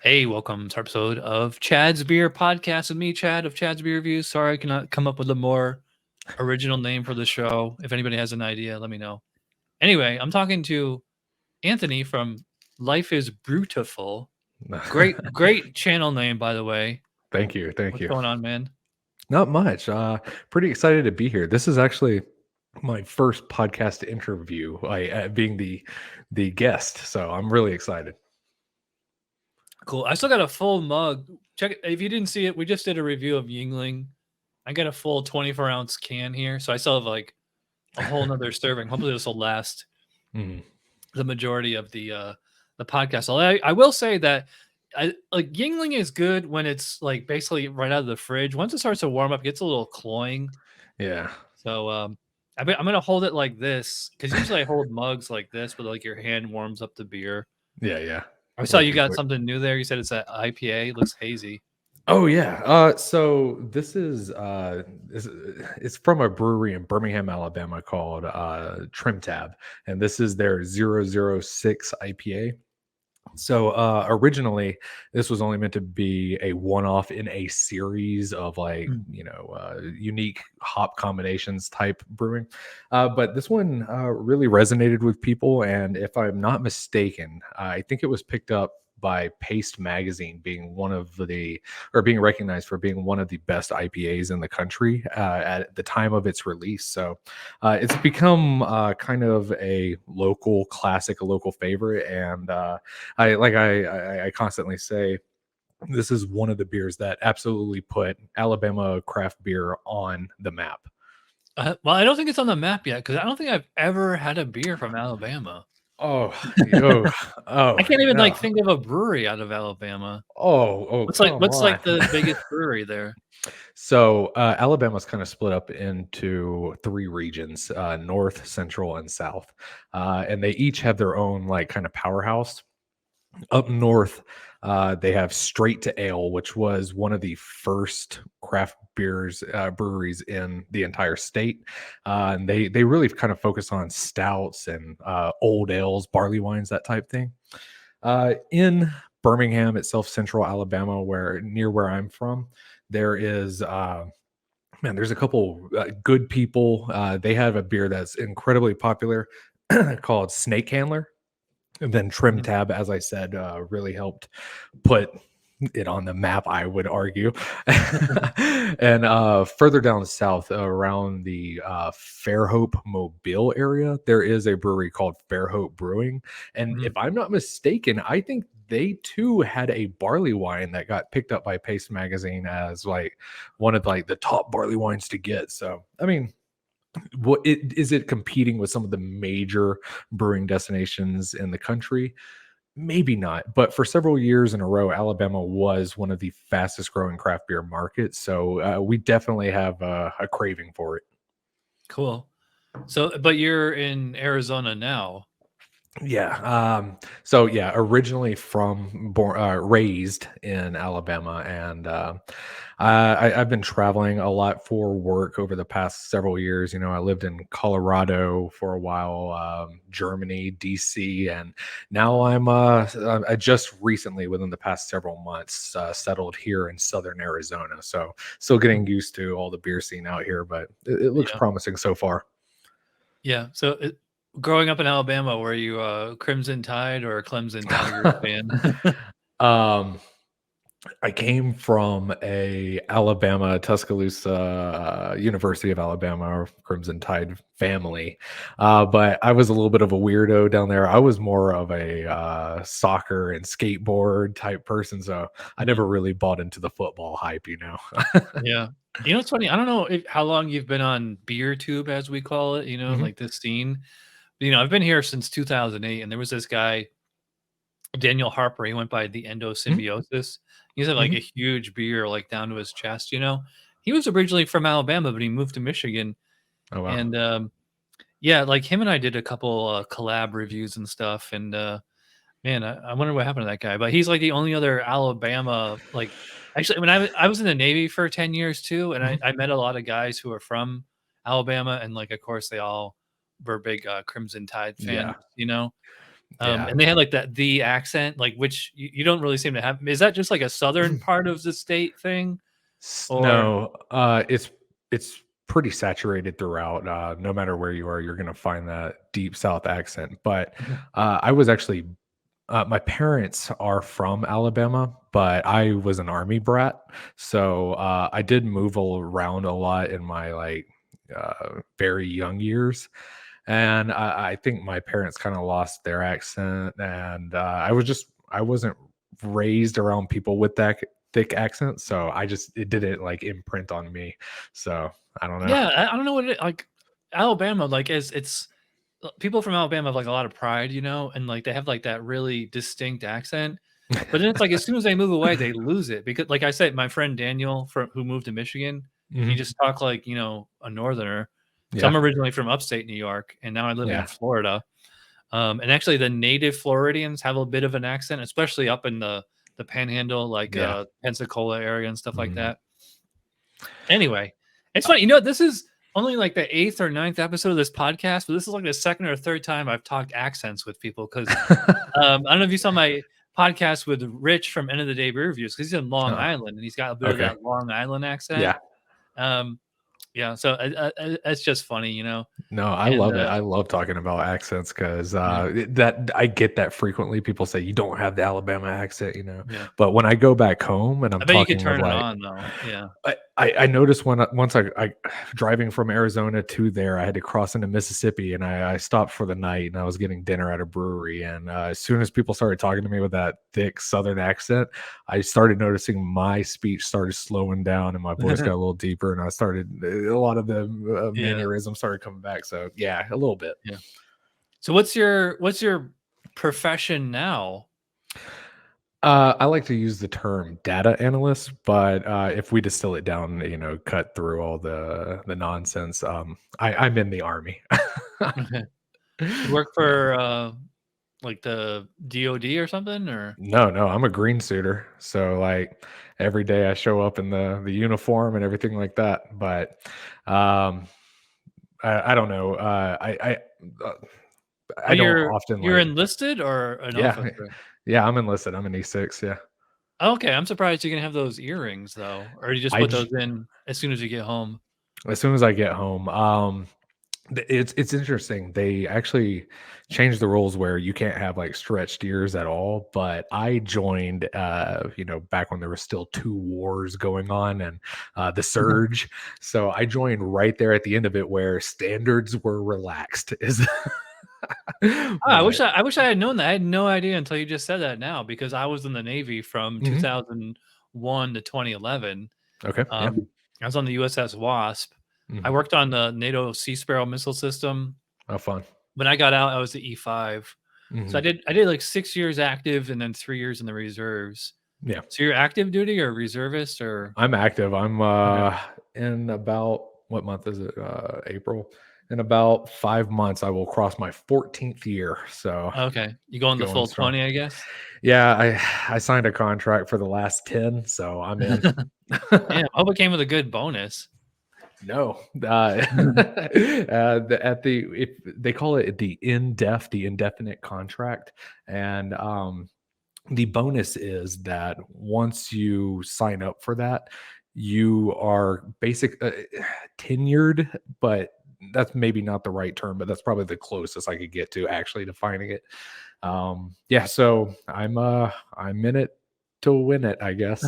Hey, welcome to our episode of Chad's Beer Podcast with me, Chad of Chad's Beer Reviews. Sorry, I cannot come up with a more original name for the show. If anybody has an idea, let me know. Anyway, I'm talking to Anthony from Life is Brewtiful. Great channel name, by the way. Thank you, thank What's you. going on, man? Not much. Pretty excited to be here. This is actually my first podcast interview, being the guest. So I'm really excited. Cool. I still got a full mug. Check it. If you didn't see it, we just did a review of Yingling. I got a full 24-ounce can here. So I still have like a whole nother serving. Hopefully this will last Mhm. the majority of the podcast. I will say that I like Yingling is good when it's like basically right out of the fridge. Once it starts to warm up, it gets a little cloying. Yeah, So I'm gonna hold it like this because usually I hold mugs like this, but like your hand warms up the beer. yeah. I saw you Working got quick. something new there. You said it's an IPA. It looks hazy. Oh yeah. So this is it's from a brewery in Birmingham, Alabama called Trim Tab, and this is their 006 IPA. So originally, this was only meant to be a one-off in a series of Mm. unique hop combinations type brewing. But this one really resonated with people, and if I'm not mistaken, I think it was picked up by Paste Magazine being being recognized for being one of the best IPAs in the country at the time of its release. So it's become kind of a local classic, a local favorite, and I constantly say this is one of the beers that absolutely put Alabama craft beer on the map. Well, I don't think it's on the map yet because I don't think I've ever had a beer from Alabama. Oh, oh, I oh, can't even like no. think of a brewery out of Alabama. Oh, come What's on. like the biggest brewery there? So Alabama's kind of split up into three regions: North, Central, and South, and they each have their own like kind of powerhouse. Up north, they have Straight to Ale, which was one of the first craft beers breweries in the entire state. And they really kind of focus on stouts and old ales, barley wines, that type thing. In Birmingham itself, Central Alabama, where I'm from, there is man, there's a couple good people. They have a beer that's incredibly popular called Snake Handler. And then Trim Mhm. Tab, as I said, really helped put it on the map, I would argue. And further down south, around the Fairhope Mobile area, there is a brewery called Fairhope Brewing. And Mhm. if I'm not mistaken, I think they too had a barley wine that got picked up by Paste Magazine as like one of like the top barley wines to get. So, I mean, is it competing with some of the major brewing destinations in the country? Maybe not, but for several years in a row, Alabama was one of the fastest growing craft beer markets. So we definitely have a craving for it. Cool. So, but you're in Arizona now. Yeah. So yeah, originally raised in Alabama, and I've been traveling a lot for work over the past several years. You know, I lived in Colorado for a while, Germany, DC, and now I just recently, within the past several months, settled here in Southern Arizona. So still Mm. getting used to all the beer scene out here, but it looks Yeah. promising so far. Yeah. So, growing up in Alabama, were you a Crimson Tide or a Clemson Tigers fan? um I came from a Alabama, Tuscaloosa, University of Alabama, or Crimson Tide family, but I was a little bit of a weirdo down there. I was more of a soccer and skateboard type person, so I Mhm. never really bought into the football hype, you know. Yeah. You know, it's funny. I don't know how long you've been on BeerTube, as we call it, Mhm, like this scene. I've been here since 2008, and there was this guy, Daniel Harper. He went by the mhm, Endosymbiosis. He's had like mhm. a huge beer, like down to his chest. He was originally from Alabama, but he moved to Michigan. Oh wow. And yeah, like him and I did a couple collab reviews and stuff. And man, I wonder what happened to that guy. But he's like the only other Alabama, like actually, I mean, I was in the Navy for 10 years too, and Mhm. I met a lot of guys who are from Alabama, and like of course they all were big Crimson Tide Yeah. fans. Yeah. And they had like the accent, like which you don't really seem to have. Is that just like a southern part of the state thing, or No, it's pretty saturated throughout. No matter where you are, you're gonna find that deep South accent. But I was actually my parents are from Alabama, but I was an army brat, so I did move around a lot in my very young years, and I think my parents kind of lost their accent, and I wasn't raised around people with that thick accent, so it didn't like imprint on me. So I don't know. yeah, I don't know what like Alabama, like is it's people from Alabama have like a lot of pride, and like they have like that really distinct accent. But then it's like as soon as they move away, they lose it because, like I said, my friend Daniel from who moved to Michigan, he Mhm. just talked like a northerner. So I'm Yeah, originally from upstate New York, and now I live in yeah, Florida. And actually, the native Floridians have a bit of an accent, especially up in the Panhandle, like yeah. Pensacola area and stuff like Mhm. that. Anyway, it's Uh, funny. This is only like the eighth or ninth episode of this podcast, but this is like the second or third time I've talked accents with people because I don't know if you saw my podcast with Rich from End of the Day Beer Reviews because he's in Long uh, Island and he's got a bit of okay. that Long Island accent. Yeah. Yeah, so it's just funny. No, I And love it. I love talking about accents because yeah, that I get that frequently. People say you don't have the Alabama accent, yeah, But when I go back home and I'm I bet you could talking with turn it like on though. Yeah, I noticed once I driving from Arizona to there, I had to cross into Mississippi, and I stopped for the night, and I was getting dinner at a brewery, and as soon as people started talking to me with that thick Southern accent, I started noticing my speech started slowing down, and my voice got a little deeper, and I started a lot of the yeah, mannerisms started coming back. So yeah, a little bit. yeah. So what's your profession now? I like to use the term data analyst, but if we distill it down, cut through all the nonsense, I'm in the army. You work for like the DOD or something, or No, no, I'm a green suiter. So like every day I show up in the uniform and everything like that. But um I don't know. Uh, oh, I don't you're often you're like enlisted or an yeah. officer? Yeah, I'm enlisted. I'm an E6, yeah. Okay, I'm surprised you can have those earrings though, or you just I put j- those in as soon as you get home. as soon as I get home, it's interesting. They actually changed the rules where you can't have like stretched ears at all. But I joined, back when there was still two wars going on and the surge. So I joined right there at the end of it where standards were relaxed. Is Ah, I but wish I had known that. I had no idea until you just said that now because I was in the Navy from mhm, 2001 to 2011. okay, yeah, I was on the USS Wasp. I hmm, worked on the NATO Sea Sparrow missile system. oh fun, When I got out, I was the E5. So hmm, I did like 6 years active and then 3 years in the reserves. yeah. So you're active duty or reservist or I'm active. I'm okay. in about what month is it? April. In about 5 months, I will cross my 14th year. So Okay. You going the going full strong. 20, I guess? Yeah, I signed a contract for the last 10, so I'm in. Yeah, I hope it came with a good bonus. No, at the if they call it the indefinite contract, and the bonus is that once you sign up for that, you are tenured, but that's maybe not the right term, but that's probably the closest I could get to actually defining it. Yeah, so I'm in it to win it, I guess.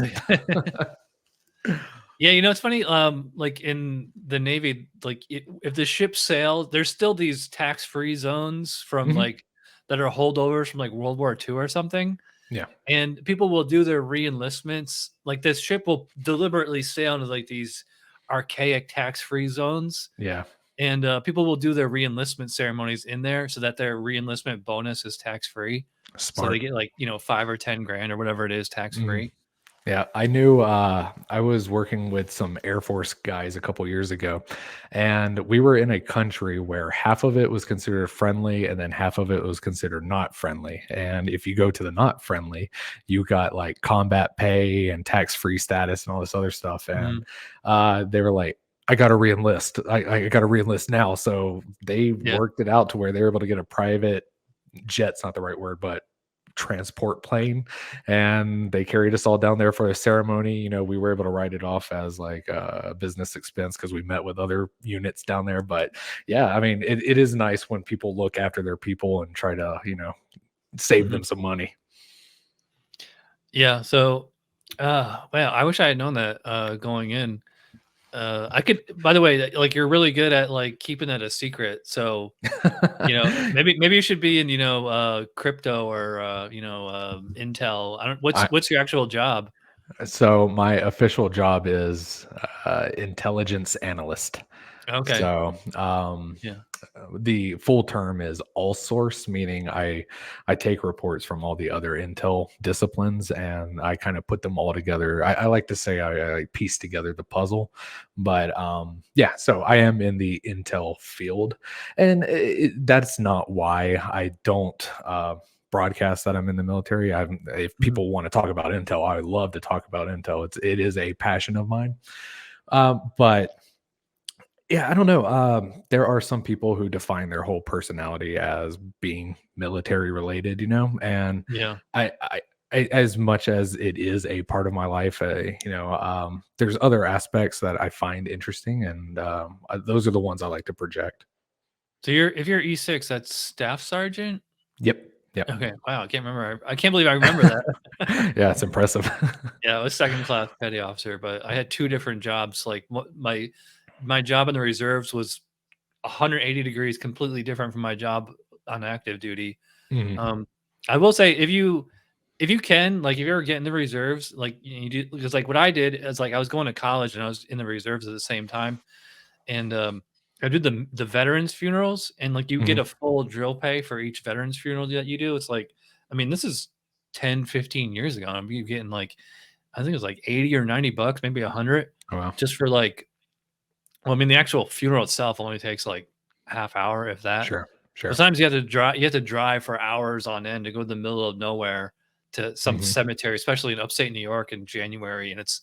Yeah, it's funny, like, in the Navy, like, if the ship sails, there's still these tax-free zones from, Mhm. like that are holdovers from, like, World War II or something, Yeah, and people will do their re-enlistments like, this ship will deliberately sail into, like, these archaic tax-free zones, yeah, and, people will do their re-enlistment ceremonies in there so that their re-enlistment bonus is tax-free. So they smart. get, like, 5 or 10 grand or whatever it is Mhm. tax-free. Yeah, I knew I was working with some Air Force guys a couple years ago, and we were in a country where half of it was considered friendly and then half of it was considered not friendly. And if you go to the not friendly, you got like combat pay and tax-free status and all this other stuff. And Mhm. they were like, I got to reenlist. I got to reenlist now. So they Yeah. worked it out to where they were able to get a private jet's not the right word, but transport plane, and they carried us all down there for a ceremony. You know, we were able to write it off as like a business expense because we met with other units down there. But yeah, I mean, it is nice when people look after their people and try to, you know, save Mhm. them some money. Yeah. So, well, I wish I had known that going in. I could. By the way, like you're really good at like keeping it a secret. So maybe you should be in crypto or Intel. I don't. I, What's your actual job? so my official job is intelligence analyst. Okay. So Yeah. the full term is all source, meaning I take reports from all the other intel disciplines and I kind of put them all together. I like to say I piece together the puzzle, but yeah, so I am in the intel field, and that's not why I don't broadcast that I'm in the military. If Mhm. people want to talk about intel, I would love to talk about intel. It is a passion of mine. But yeah, I don't know. There are some people who define their whole personality as being military related, you know, and Yeah. as much as it is a part of my life, there's other aspects that I find interesting, and those are the ones I like to project. So if you're E6, that's staff sergeant. Yep, yep. Okay. Wow. I can't remember. I can't believe I remember that. Yeah, it's impressive. Yeah, I was second class petty officer, but I had two different jobs. Like my job in the reserves was 180 degrees completely different from my job on active duty. Mhm. I will say if you can, like if you ever get in the reserves, like you do, because like what I did is like I was going to college and I was in the reserves at the same time. And I did the veterans funerals, and like you get Mhm. a full drill pay for each veterans funeral that you do. It's like, I mean, this is 10, 15 years ago. I'm getting like I think it was like 80 or 90 bucks, maybe 100 Oh, wow. just for like well, I mean, the actual funeral itself only takes like half hour, if that. Sure, sure. Sometimes you have to drive for hours on end to go to the middle of nowhere to some Mhm. cemetery, especially in upstate New York in January, and it's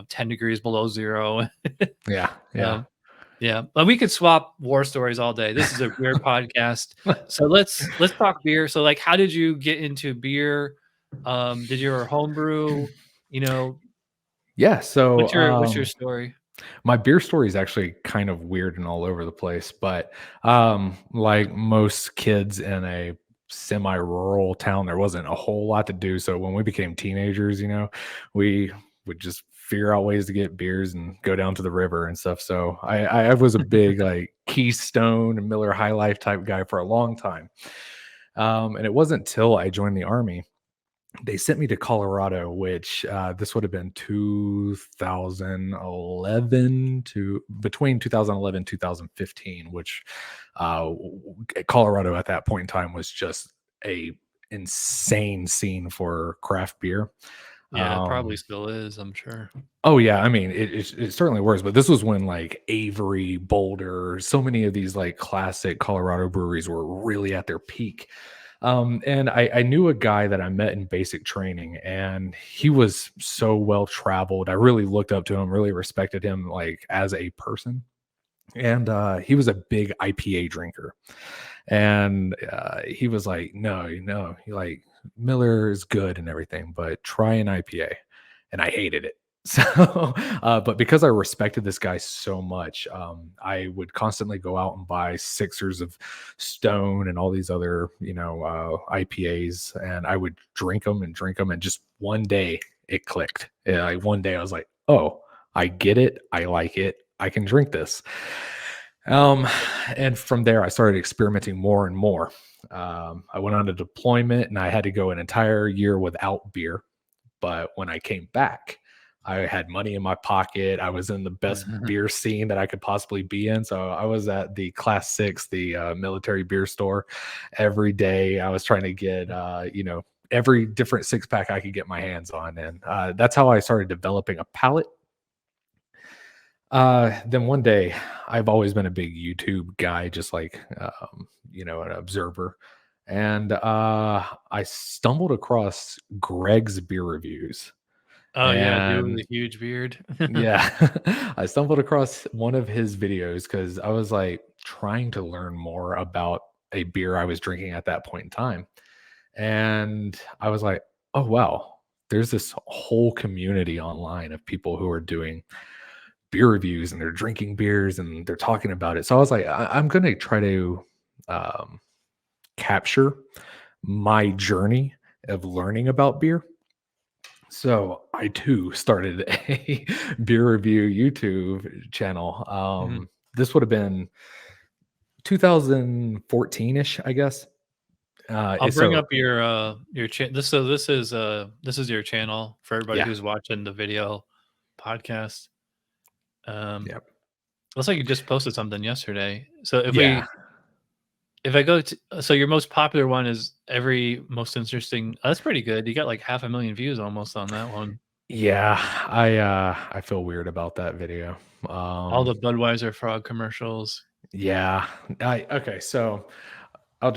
10 degrees below zero. Yeah, yeah. Um, yeah, but we could swap war stories all day. This is a beer podcast, so let's talk beer. So, like, how did you get into beer? Did you ever homebrew? You know, Yeah, so, what's your story? my beer story is actually kind of weird and all over the place, but like most kids in a semi-rural town, there wasn't a whole lot to do. So when we became teenagers, we would just figure out ways to get beers and go down to the river and stuff. So I was a big like Keystone and Miller High Life type guy for a long time. And it wasn't till I joined the army they sent me to Colorado, which this would have been 2011 to between 2011 2015, which Colorado at that point in time was just a insane scene for craft beer. Yeah, it probably Um, still is, I'm sure. oh yeah, I mean it certainly was, but this was when like Avery, Boulder, so many of these like classic Colorado breweries were really at their peak. And I knew a guy that I met in basic training, and he was so well traveled. I really looked up to him, really respected him like as a person. And he was a big IPA drinker. And he was like, no, he like Miller is good and everything, but try an IPA. And I hated it. So, but because I respected this guy so much, I would constantly go out and buy sixers of Stone and all these other, IPAs, and I would drink them and drink them. And just one day it clicked. Yeah, like one day I was like, oh, I get it. I like it. I can drink this. Um, and from there, I started experimenting more and more. I went on a deployment and I had to go an entire year without beer. But when I came back, I had money in my pocket. I was in the best beer scene that I could possibly be in. So I was at the Class 6, the military beer store every day. I was trying to get, every different six pack I could get my hands on. And that's how I started developing a palate. Then one day, I've always been a big YouTube guy, just like, an observer. And I stumbled across Greg's beer reviews. Oh, yeah, dude with And a huge beard. yeah, I stumbled across one of his videos because I was like trying to learn more about a beer I was drinking at that point in time. And I was like, oh, wow, there's this whole community online of people who are doing beer reviews and they're drinking beers and they're talking about it. So I was like, I'm going to try to um, capture my journey of learning about beer. So I too started a beer review YouTube channel. Mhm. This would have been 2014-ish, I guess. I'll bring So up your this so this is your channel for everybody yeah, who's watching the video podcast. Um, yeah, looks like you just posted something yesterday. So yeah, if I go to so your most popular one is every most interesting. That's pretty good. You got like 500,000 views almost on that one. yeah. I feel weird about that video. All Um, the Budweiser frog commercials. yeah. Okay, so I'll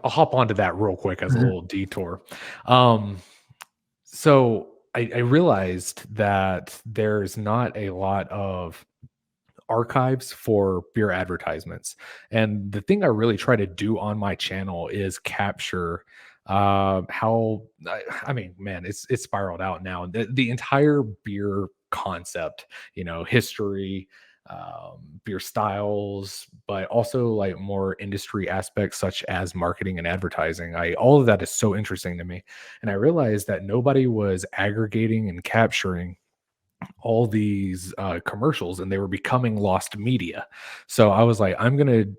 hop onto that real quick as a Mhm. little detour. Um, so I realized that there's not a lot of archives for beer advertisements. And the thing I really try to do on my channel is capture how I mean, man, it's spiraled out now. The entire beer concept, history, beer styles, but also like more industry aspects such as marketing and advertising. I All of that is so interesting to me. And I realized that nobody was aggregating and capturing all these commercials and they were becoming lost media. So I was like, I'm going to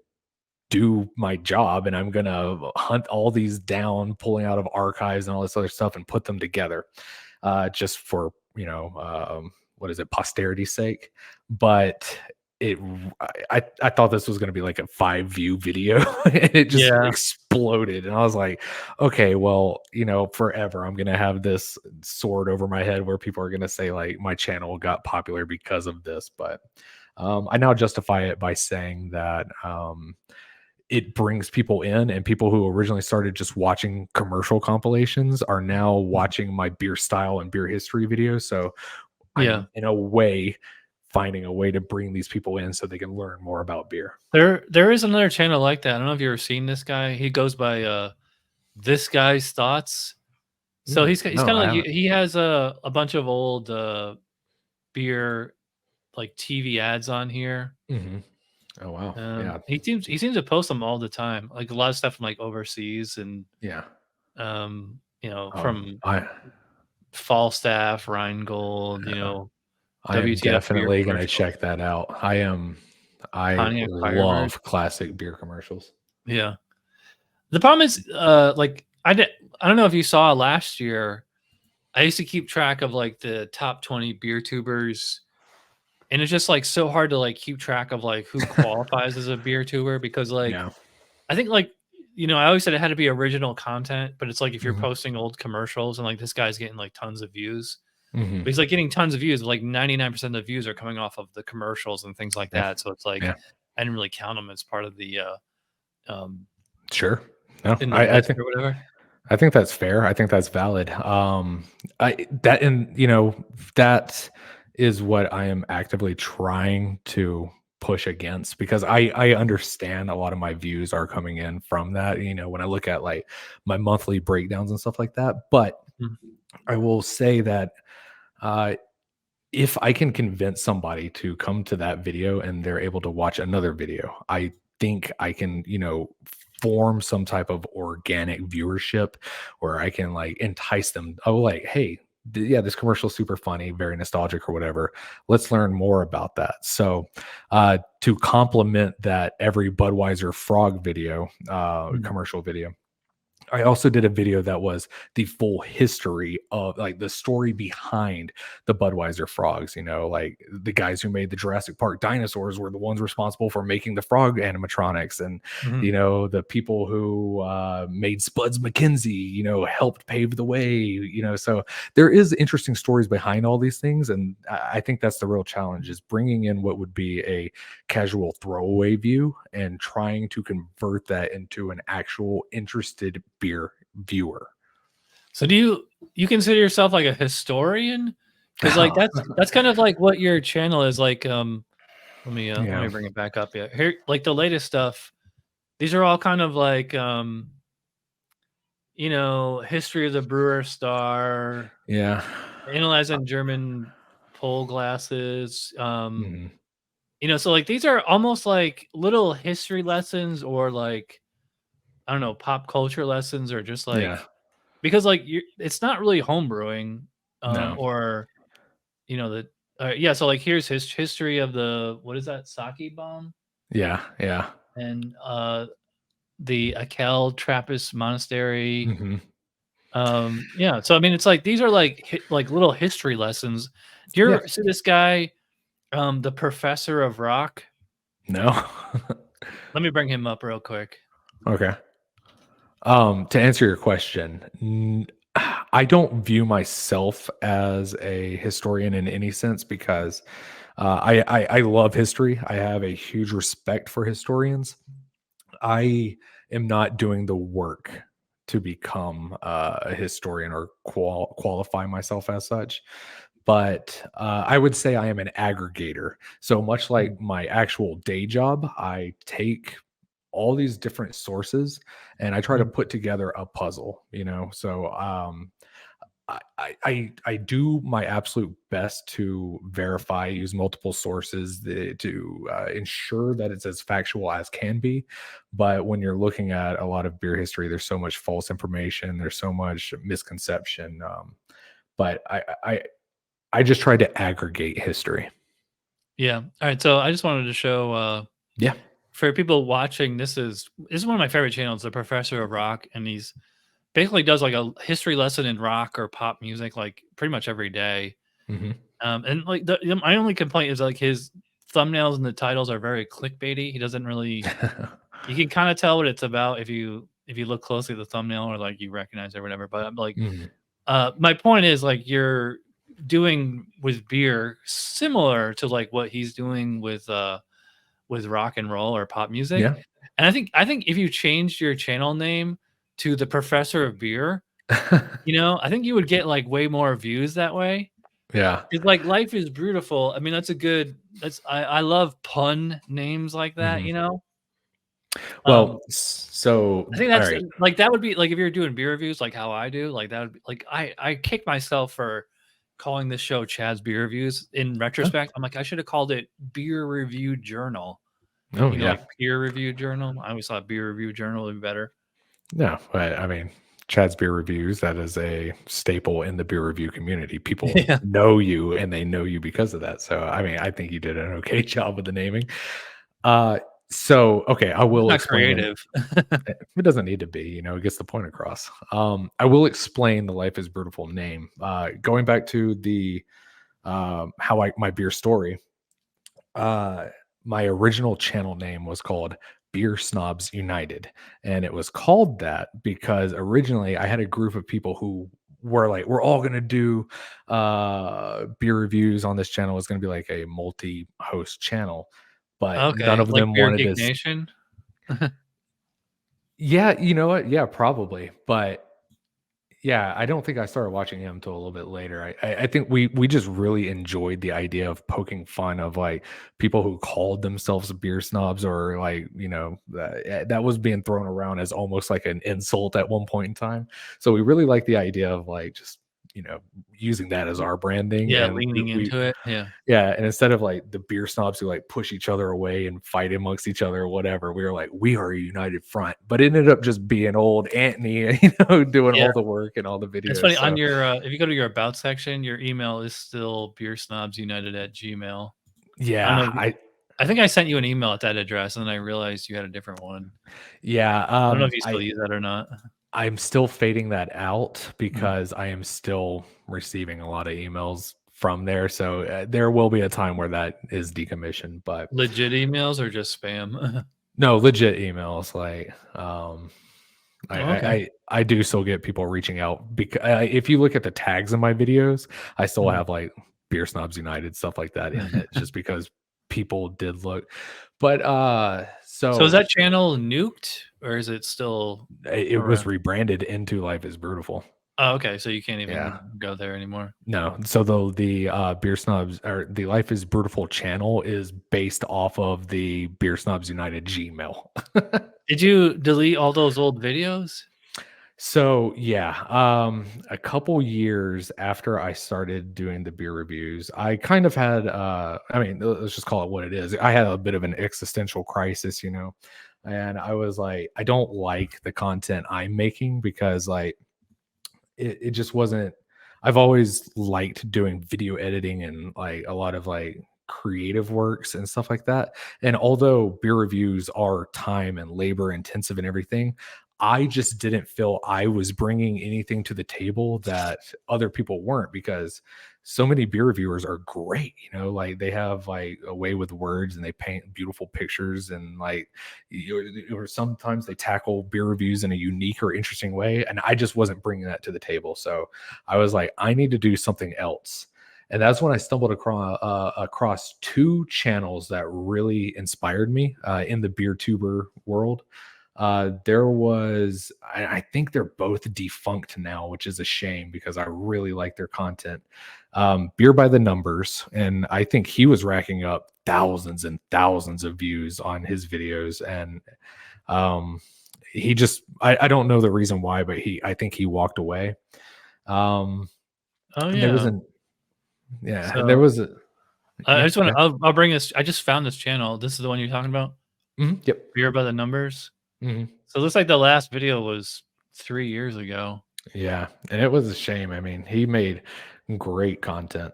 do my job and I'm going to hunt all these down, pulling out of archives and all this other stuff and put them together just for, what is it, posterity's sake. But it, I thought this was going to be like a 5 view video and it just Yeah. exploded. And I was like, okay, well, forever I'm going to have this sword over my head where people are going to say like my channel got popular because of this. But I now justify it by saying that it brings people in, and people who originally started just watching commercial compilations are now watching my beer style and beer history videos. So Yeah. I'm in a way finding a way to bring these people in so they can learn more about beer. There is another channel like that. I don't know if you've ever seen this guy. He goes by This Guy's Thoughts. So he's No, kind of I like haven't. he has a bunch of old beer like TV ads on here. Mhm. Oh wow. Yeah. He seems to post them all the time, like a lot of stuff from like overseas and Yeah. from I Falstaff, Rheingold, I am WTF beer definitely gonna commercials, check that out. I Pontiac Firebird. love classic beer commercials. Yeah. The problem is, like I don't know if you saw last year. I used to keep track of like the top 20 beer tubers, and it's just like so hard to like keep track of like who qualifies as a beer tuber because like Yeah. I think like I always said it had to be original content, but it's like if you're Mhm. posting old commercials and like this guy's getting like tons of views, Mhm. but he's like getting tons of views, like 99% of the views are coming off of the commercials and things like Yeah. that. So it's like Yeah. I didn't really count them as part of the um Sure. No, in the I list think or whatever. I think that's fair. I think that's valid. I that and that is what I am actively trying to push against because I understand a lot of my views are coming in from that. When I look at like my monthly breakdowns and stuff like that. But Mhm. I will say that uh, if I can convince somebody to come to that video and they're able to watch another video, I think I can, form some type of organic viewership where I can like entice them. Oh, like, hey, yeah, this commercial is super funny, very nostalgic or whatever. Let's learn more about that. So, to complement that every Budweiser frog video, Mhm. commercial video, I also did a video that was the full history of like the story behind the Budweiser frogs. Like the guys who made the Jurassic Park dinosaurs were the ones responsible for making the frog animatronics, and Mhm. the people who made Spuds McKenzie, helped pave the way. So there is interesting stories behind all these things, and I think that's the real challenge is bringing in what would be a casual throwaway view and trying to convert that into an actual interested beer viewer. So do you consider yourself like a historian? Because like that's kind of like what your channel is like. Let me Yeah. bring it back up. Yeah, here like the latest stuff. these are all kind of like history of the brewer star, Yeah. analyzing German pull glasses. Mhm. So like these are almost like little history lessons, or like I don't know, pop culture lessons, or just Yeah. like because like it's not really homebrewing, No. or the yeah. So like here's his history of the what is that sake bomb Yeah. Yeah. and the Akel Trappist monastery. Mhm. Yeah. So I mean, it's like these are like like little history lessons. Do you Yeah. ever see this guy, the professor of rock? No. Let me bring him up real quick. Okay. To answer your question, I don't view myself as a historian in any sense because I love history. I have a huge respect for historians. I am not doing the work to become a historian or qualify myself as such. But I would say I am an aggregator. So much Mm. like my actual day job, I take all these different sources and I try to Mm. put together a puzzle, you know. So I do my absolute best to verify, use multiple sources to ensure that it's as factual as can be. But when you're looking at a lot of beer history, there's so much false information, there's so much misconception. But I just try to aggregate history. Yeah. All right. So I just wanted to show Yeah. for people watching, this is one of my favorite channels, the Professor of Rock, and he's basically does like a history lesson in rock or pop music like pretty much every day. Hmm. And like my only complaint is like his thumbnails and the titles are very clickbaity. He doesn't really you can kind of tell what it's about if you look closely at the thumbnail, or like you recognize it or whatever. But I'm like, Hmm. my point is like you're doing with beer similar to like what he's doing with rock and roll or pop music. Yeah. And I think if you changed your channel name to the Professor of Beer, I think you would get like way more views that way. Yeah. It's like Life is Brewtiful. I mean, I love pun names like that, Hmm. Um, Well, so I think all that's right. like that would be like if you're doing beer reviews like how I do, like that would be like I kick myself for calling this show Chad's Beer Reviews. In Huh? retrospect, I'm like, I should have called it Beer Review Journal, Oh yeah. like peer review journal. I always thought beer review journal would be better. No, but I mean, Chad's Beer Reviews, that is a staple in the beer review community. People Yeah, know you and they know you because of that. So, I mean, I think you did an okay job with the naming. Uh, so, okay, I it's will not explain. creative. It doesn't need to be, it gets the point across. I will explain the Life is Beautiful name. Going back to the how my beer story, uh, my original channel name was called Beer Snobs United. And it was called that because originally I had a group of people who were like, we're all going to do beer reviews on this channel. It's going to be like a multi host channel. But none Okay, of like them Beer wanted Geek this. Nation. Yeah, you know what? Yeah, probably. But yeah, I don't think I started watching him until a little bit later. I think we just really enjoyed the idea of poking fun of like people who called themselves beer snobs, or like that was being thrown around as almost like an insult at one point in time. So we really like the idea of like just using that as our branding, Yeah, and leaning we into it. Yeah. yeah, and instead of like the beer snobs who like push each other away and fight amongst each other or whatever, we were like, we are a united front. But it ended up just being old Anthony, doing Yeah. all the work and all the It's videos. funny on So your if you go to your about section, your email is still beersnobsunited@gmail. I don't yeah, know if I think I sent you an email at that address, and then I realized you had a different one. yeah, I don't know if you still use that or not. I'm still fading that out Mhm. because I am still receiving a lot of emails from there. So there will be a time where that is decommissioned, but Legit emails or just spam? no, legit emails. Like, I, Oh, I okay. I I do still get people reaching out because if you look at the tags in my videos, I still Mhm. have like Beer Snobs United stuff like that in it, just because people did look. But So is so that channel nuked, or is it still it was around? rebranded into Life is Beautiful. Oh, okay, so you can't Yeah. even go there anymore. No, so the Beer Snobs, or the Life is Beautiful channel, is based off of the Beer Snobs United Gmail. Did you delete all those old videos? So yeah, a couple years after I started doing the beer reviews, I kind of had I mean, let's just call it what it is. I had a bit of an existential crisis, you know. And I was like, I don't like the content I'm making because like it just wasn't. I've always liked doing video editing and like a lot of like creative works and stuff like that. And although beer reviews are time and labor intensive and everything, I just didn't feel I was bringing anything to the table that other people weren't, because so many beer reviewers are great, you know, like they have like a way with words and they paint beautiful pictures and like or sometimes they tackle beer reviews in a unique or interesting way, and I just wasn't bringing that to the table. So I was like, I need to do something else. And that's when I stumbled across two channels that really inspired me in the beer tuber world. There was, I think they're both defunct now, which is a shame because I really like their content. Beer by the Numbers, and I think he was racking up thousands and thousands of views on his videos, and he just, I don't know the reason why, but I think he walked away. Um, Oh and there was yeah. an yeah, and there So was a I yeah. just want to. I'll bring this. I just found this channel. This is the one you're talking about. Yep. Beer by the Numbers. Mhm. So it looks like the last video was 3 years ago, Yeah, and it was a shame. I mean, he made great content.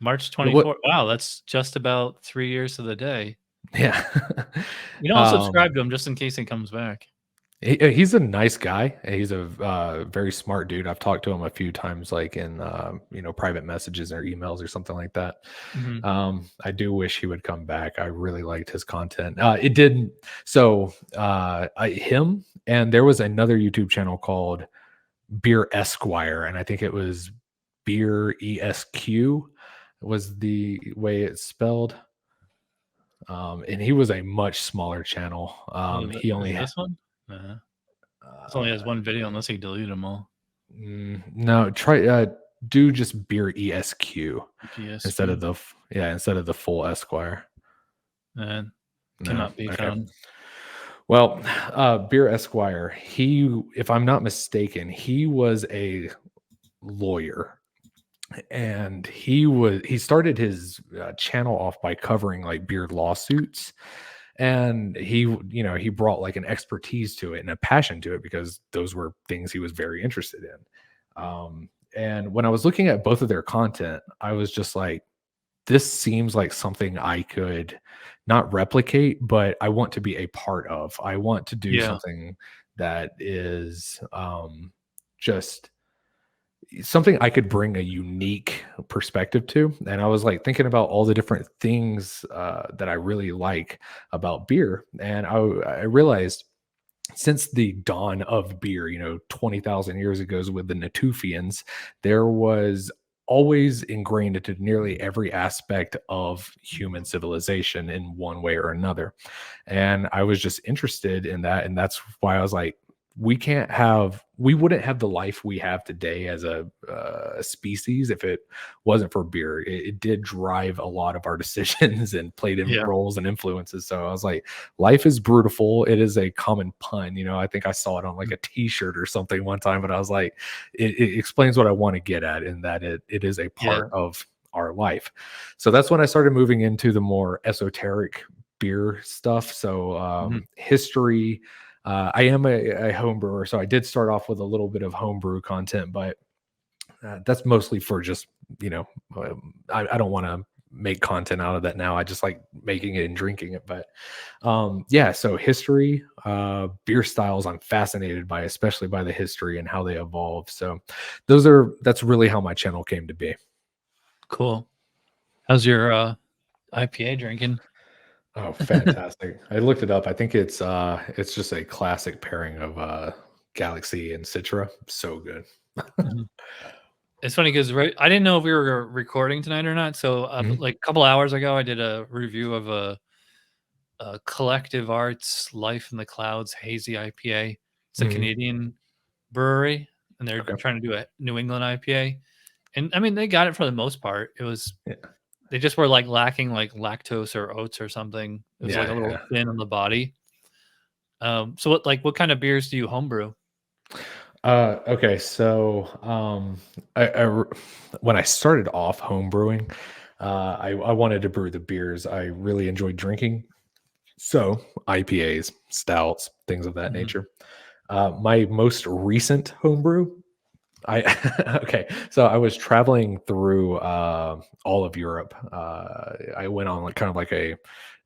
March What 24th. Wow, that's just about 3 years to the day. Yeah. You know, I'll um subscribe to him just in case he comes back. he's a nice guy. He's a very smart dude. I've talked to him a few times, like in you know, private messages or emails or something like that. Mhm. I do wish he would come back. I really liked his content. It didn't. So him, and there was another YouTube channel called Beer Esquire, and I think it was Beer ESQ was the way it's spelled. And he was a much smaller channel. He Is only it this one? This only has uh, one video unless he deleted them all. no, try do just Beer ESQ instead of EPSQ. the instead of the full Esquire. And No, cannot be okay. found. Well, Beer Esquire, he, if I'm not mistaken, he was a lawyer, and he started his channel off by covering like beer lawsuits, and you know, he brought like an expertise to it and a passion to it because those were things he was very interested in. And when I was looking at both of their content, I was just like, this seems like something I could not replicate, but I want to be a part of. I want to do Yeah. something that is just something I could bring a unique perspective to. And I was like thinking about all the different things that I really like about beer. And I realized since the dawn of beer, you know, 20,000 years ago with the Natufians, there was always ingrained into nearly every aspect of human civilization in one way or another. And I was just interested in that. And that's why I was like, we wouldn't have the life we have today as a species if it wasn't for beer. It did drive a lot of our decisions and played in Yeah. roles and influences. So I was like, life is brutal. It is a common pun. You know, I think I saw it on like Mm. a t-shirt or something one time, but I was like, it explains what I want to get at, in that it is a Yeah. part of our life. So that's when I started moving into the more esoteric beer stuff. So Mhm. history. I am a home brewer, so I did start off with a little bit of homebrew content, but that's mostly for just, you know, I don't want to make content out of that now. I just like making it and drinking it. But yeah, so history, beer styles, I'm fascinated by, especially by the history and how they evolve. So that's really how my channel came to be. Cool. How's your IPA drinking? Oh, fantastic. I looked it up. I think it's just a classic pairing of Galaxy and Citra. So good. Mhm. It's funny because I didn't know if we were recording tonight or not. So, Mhm, like a couple hours ago, I did a review of a Collective Arts Life in the Clouds Hazy IPA. It's a mhm. Canadian brewery, and they're Okay. trying to do a New England IPA. And I mean, they got it for the most part. Yeah. They just were like lacking like lactose or oats or something. It was like Yeah, a little yeah. thin on the body. So what kind of beers do you homebrew? Okay, so when I started off home brewing, I wanted to brew the beers I really enjoyed drinking. So IPAs, stouts, things of that Mhm. nature. My most recent homebrew, I okay, so I was traveling through all of Europe. I went on like kind of like a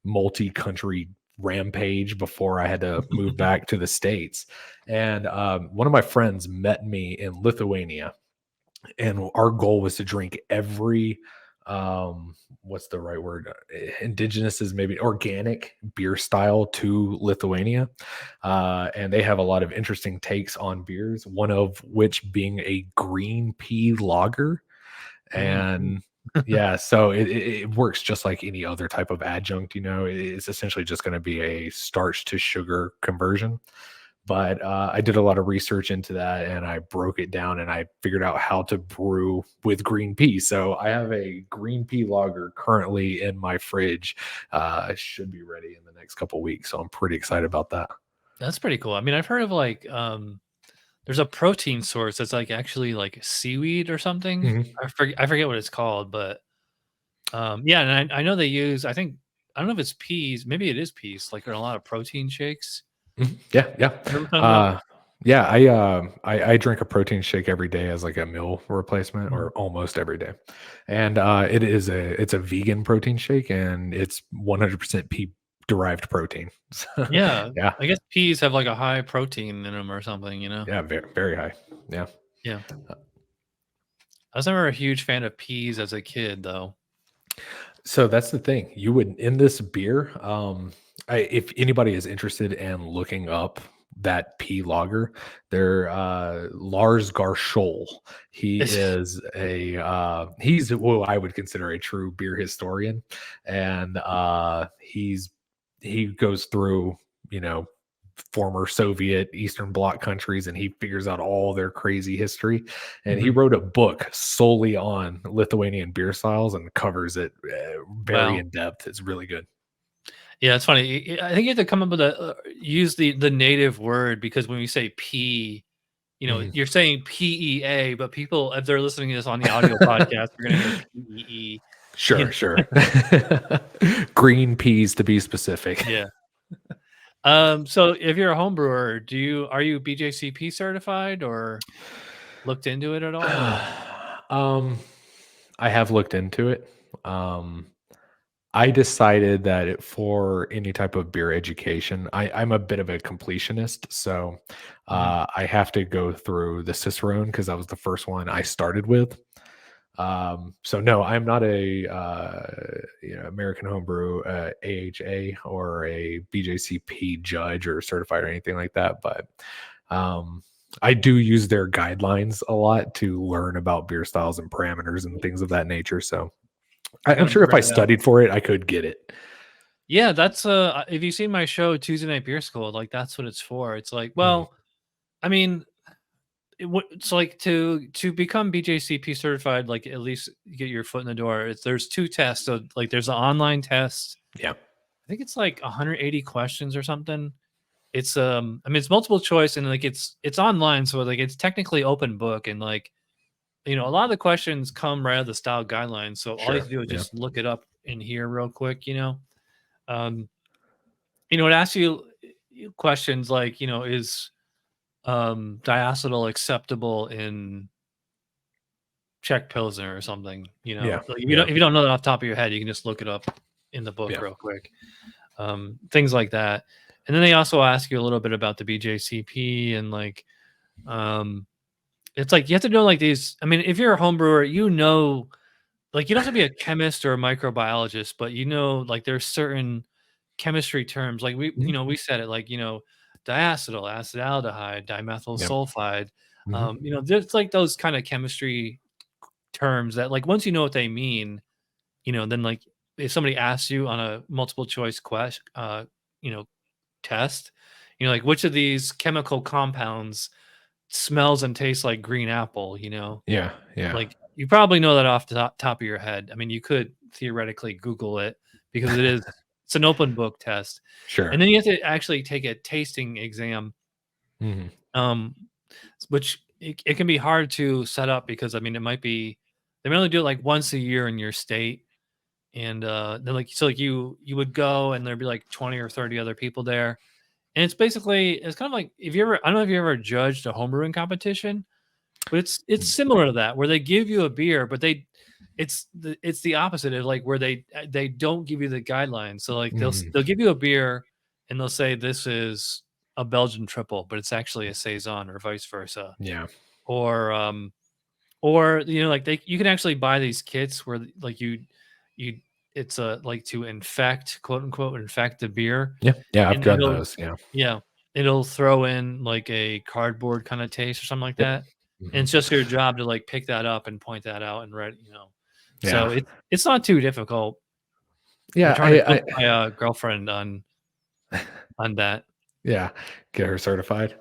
multi-country rampage before I had to move back to the States. And one of my friends met me in Lithuania, and our goal was to drink every what's the right word, indigenous is maybe organic beer style to Lithuania. And they have a lot of interesting takes on beers, one of which being a green pea lager. Green tea. And yeah, so it works just like any other type of adjunct. It's essentially just going to be a starch to sugar conversion. But I did a lot of research into that, and I broke it down, and I figured out how to brew with green pea. So I have a green pea lager currently in my fridge. It should be ready in the next couple weeks. So I'm pretty excited about that. That's pretty cool. I mean, I've heard of like there's a protein source that's like actually like seaweed or something. Mhm. I forget what it's called, but yeah, and I know they use I don't know if it's peas, maybe it is peas, like in a lot of protein shakes. Mhm. Yeah, yeah. You know what I'm talking about? Yeah, I drink a protein shake every day as like a meal replacement, Mhm. or almost every day. And it's a vegan protein shake, and it's 100% pea derived protein. So, Yeah, yeah. I guess peas have like a high protein in them or something, you know? Yeah, very, very high. Yeah. Yeah. I was never a huge fan of peas as a kid though. So that's the thing. You would in this beer, if anybody is interested in looking up that P lager, they're Lars Garschol. He is he's what I would consider a true beer historian, and he goes through, you know, former Soviet Eastern Bloc countries, and he figures out all their crazy history. And he Mhm. wrote a book solely on Lithuanian beer styles and covers it very Wow. in depth. It's really good. Yeah, it's funny. I think you have to come up with use the native word because when we say pea, Mhm. you're saying PEA, but people, if they're listening to this on the audio podcast, they're gonna hear PEE. You Sure, know? sure. Green peas to be specific. Yeah. So if you're a home brewer, are you BJCP certified or looked into it at all? Or um, I have looked into it. Um, I decided that for any type of beer education, I'm a bit of a completionist, so Mhm. I have to go through the Cicerone because that was the first one I started with. So no, I'm not a American Homebrew AHA or a BJCP judge or certified or anything like that, but um, I do use their guidelines a lot to learn about beer styles and parameters and things of that nature. So I'm Gotta sure if figure I it out. studied for it, I could get it. Yeah, that's if you've seen my show Tuesday Night Beer School, like that's what it's for. It's like, Mhm. well, I mean, it's like to become BJCP certified, like at least get your foot in the door. There's two tests. So like there's an online test. Yeah. I think it's like 180 questions or something. It's I mean it's multiple choice and like it's online, so like it's technically open book and like a lot of the questions come right out of the style guidelines. So all you have Sure. to do is Yeah. just look it up in here real quick. Um, it asks you questions like, is diacetyl acceptable in Czech Pilsner or something, Yeah. like Yeah. if you don't know that off the top of your head, you can just look it up in the book Yeah. real quick. Things like that. And then they also ask you a little bit about the BJCP and like um it's like you have to know like these. I mean, if you're a home brewer, like you don't have to be a chemist or a microbiologist, but like there's certain chemistry terms. Like Mhm. we said it like, diacetyl, acetaldehyde, dimethyl Yeah. sulfide. Mhm. There's like those kind of chemistry terms that like once you know what they mean, then like if somebody asks you on a multiple choice question, you know, test, like which of these chemical compounds smells and tastes like green apple. Yeah. Yeah. Like you probably know that off the top of your head. I mean, you could theoretically Google it because it is It's an open book test, Sure. and then you have to actually take a tasting exam, Mhm. um, which it can be hard to set up because I mean it might be they only do it like once a year in your state, and they're like so like you would go and there'd be like 20 or 30 other people there, and it's kind of like if you ever I don't know if you ever judged a homebrewing competition, but it's Mm. similar to that where they give you a beer, but it's the opposite of like where they don't give you the guidelines. So like Mhm. they'll give you a beer and they'll say this is a Belgian triple, but it's actually a saison or vice versa. Yeah. Or or you know like they you can actually buy these kits where like you it's a like to infect quote unquote infect the beer, Yeah. Yeah, I've and done it'll those, yeah. yeah, it'll throw in like a cardboard kind of taste or something like Yep. that. And Mhm. it's just your job to like pick that up and point that out and write, you know. Yeah. So it's not too difficult. I'm Yeah, trying to coach my girlfriend on that. yeah, get her certified.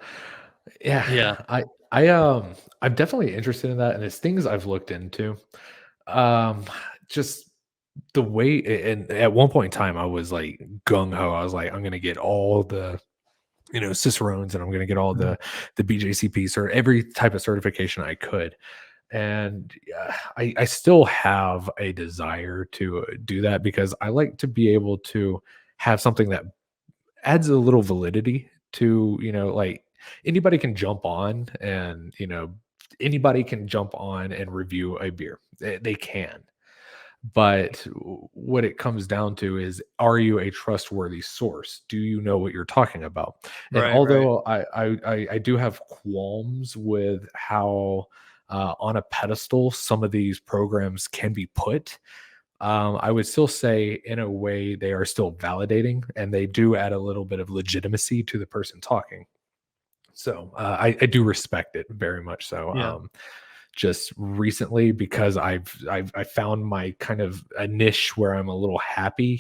Yeah, Yeah, I I'm definitely interested in that, and it's things I've looked into. Um, just the way and at one point in time, I was like gung ho. I was like, I'm gonna get all the cicerones, and I'm gonna get all mhm, the BJCP or every type of certification I could. And I still have a desire to do that because I like to be able to have something that adds a little validity to, like anybody can jump on and, anybody can jump on and review a beer. They can. But what it comes down to is, are you a trustworthy source? Do you know what you're talking about? And right, right, although I do have qualms with how on a pedestal some of these programs can be put, I would still say, in a way, they are still validating, and they do add a little bit of legitimacy to the person talking. So I do respect it very much. So yeah, just recently, because I found my kind of a niche where I'm a little happy,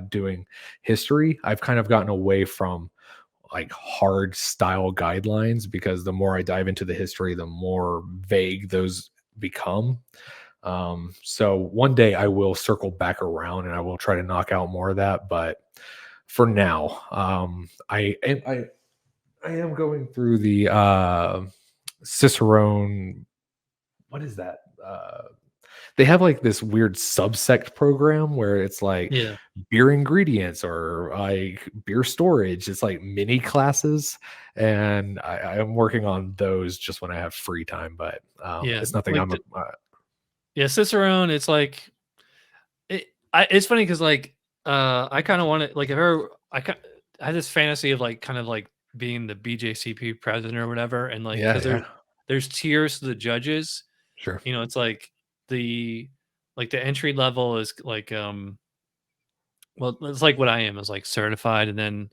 doing history. I've kind of gotten away from like hard style guidelines because the more I dive into the history, the more vague those become. So one day I will circle back around and I will try to knock out more of that. But for now, I am going through the Cicerone. What is that? They have like this weird subsect program where it's like yeah, beer ingredients or like beer storage. It's like mini classes, and I am working on those just when I have free time. But yeah. it's nothing Like I'm. yeah, Cicerone, it's like it's funny because like I kind of want to like if ever I had this fantasy of like kind of like being the BJCP president or whatever, and like Yeah, because yeah, there's tiers to the judges. sure. You know, it's the like the entry level is like well it's like what I am is like certified, and then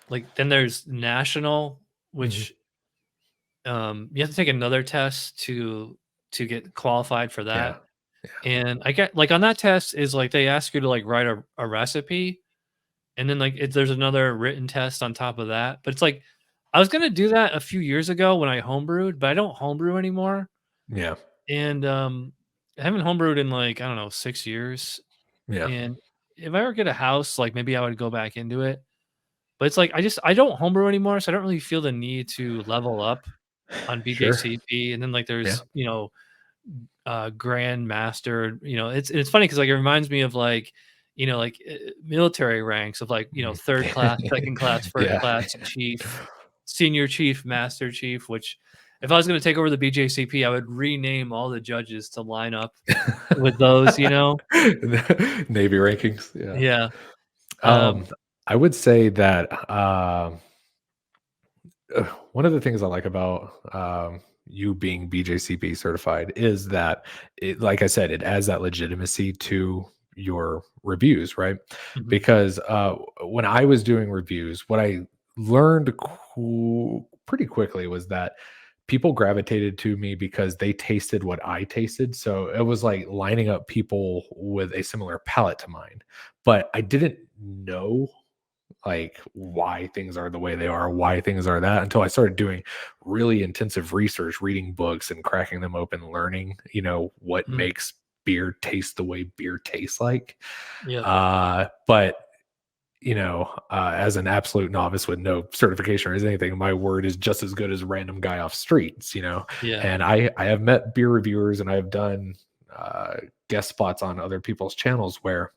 like then there's national, Mhm. which you have to take another test to get qualified for Yeah, that. And I get like on that test is like they ask you to like write a recipe, and then like there's another written test on top of that. But it's like I was gonna do that a few years ago when I homebrewed, but I don't homebrew anymore. yeah, And I haven't homebrewed in like I don't know 6 years. yeah. And if I ever get a house, like maybe I would go back into it. But it's like I don't homebrew anymore, so I don't really feel the need to level up on Sure. BJCP. And then like Yeah. there's grand master, it's funny because like it reminds me of like like military ranks of like Mhm. third class, second class, first Yeah. class, chief, senior chief, master chief. Which if I was going to take over the BJCP, I would rename all the judges to line up with those. Navy rankings, yeah. Yeah, Um, I would say that, one of the things I like about, you being BJCP certified is that like I said, it adds that legitimacy to your reviews, right? mhm, Because when I was doing reviews, what I learned pretty quickly was that people gravitated to me because they tasted what I tasted. So it was like lining up people with a similar palate to mine. But I didn't know like why things are the way they are, why things are that, until I started doing really intensive research, reading books and cracking them open, learning, what mhm, makes beer taste the way beer tastes like. yeah, But as an absolute novice with no certification or anything, my word is just as good as a random guy off streets, Yeah. and I have met beer reviewers and I have done guest spots on other people's channels where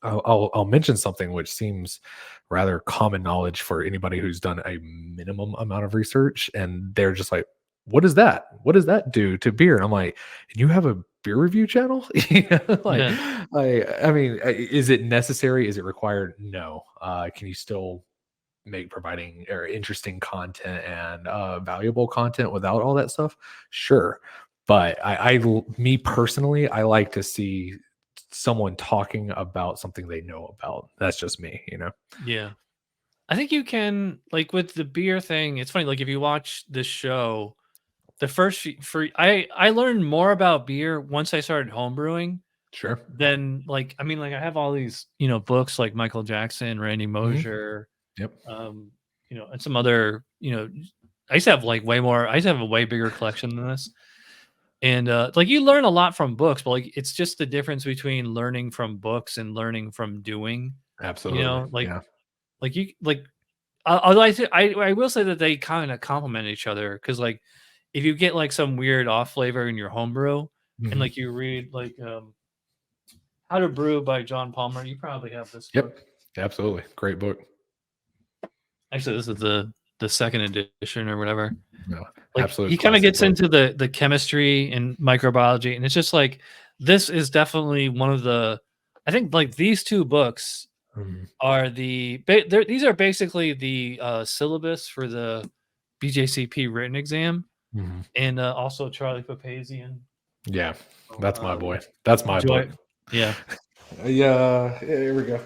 I'll mention something which seems rather common knowledge for anybody who's done a minimum amount of research, and they're just like, "What is that? What does that do to beer?" And I'm like, "And you have a beer review channel?" Like, Yeah. I mean, is it necessary? Is it required? No. Can you still make providing or interesting content and valuable content without all that stuff? Sure. But me personally, I like to see someone talking about something they know about. That's just me. Yeah. I think you can, like, with the beer thing, it's funny, like, if you watch this show, the first few for I learned more about beer once I started homebrewing Sure. than, like, I mean, like, I have all these, books like Michael Jackson, Randy Mhm. Mosher, Yep. um, and some other, I used to have, like, way more I used to have a way bigger collection than this. And, like, you learn a lot from books, but, like, it's just the difference between learning from books and learning from doing, Absolutely. like Yeah. you like although I will say that they kinda complement each other because, like, if you get, like, some weird off flavor in your homebrew and, Mhm. like, you read, like, How to Brew by John Palmer, you probably have this Yep. book. Absolutely. Great book. Actually, this is the 2nd edition or whatever. No. Like, Absolute he kinda classic gets book. into the chemistry and microbiology, and it's just like, this is definitely one of the I think, like, these 2 books Mhm. are these are basically the, syllabus for the BJCP written exam, Mhm. and, also Charlie Papazian. Yeah. That's my boy. Um, That's my Joy book. yeah. Yeah. Here we go.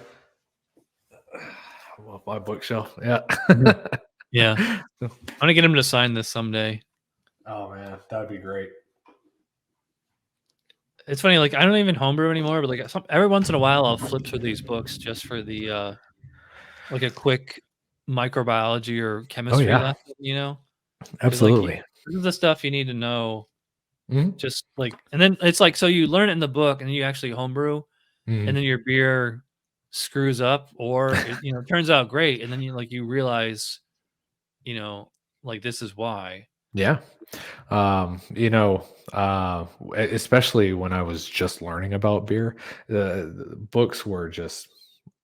I love my bookshelf. Yeah. Mhm. Yeah. I'm gonna get him to sign this someday. Oh man, that'd be great. It's funny, like, I don't even homebrew anymore, but, like, every once in a while, I'll flip through these books just for the, like, a quick microbiology or Oh chemistry yeah, lesson, because, like, absolutely. this is the stuff you need to know, Mhm. just, like and then it's like, so you learn it in the book, and then you actually homebrew, and Mhm. then your beer screws up, or it turns out great, and then you realize, you know, like, this is why. Yeah. Especially when I was just learning about beer, the books were just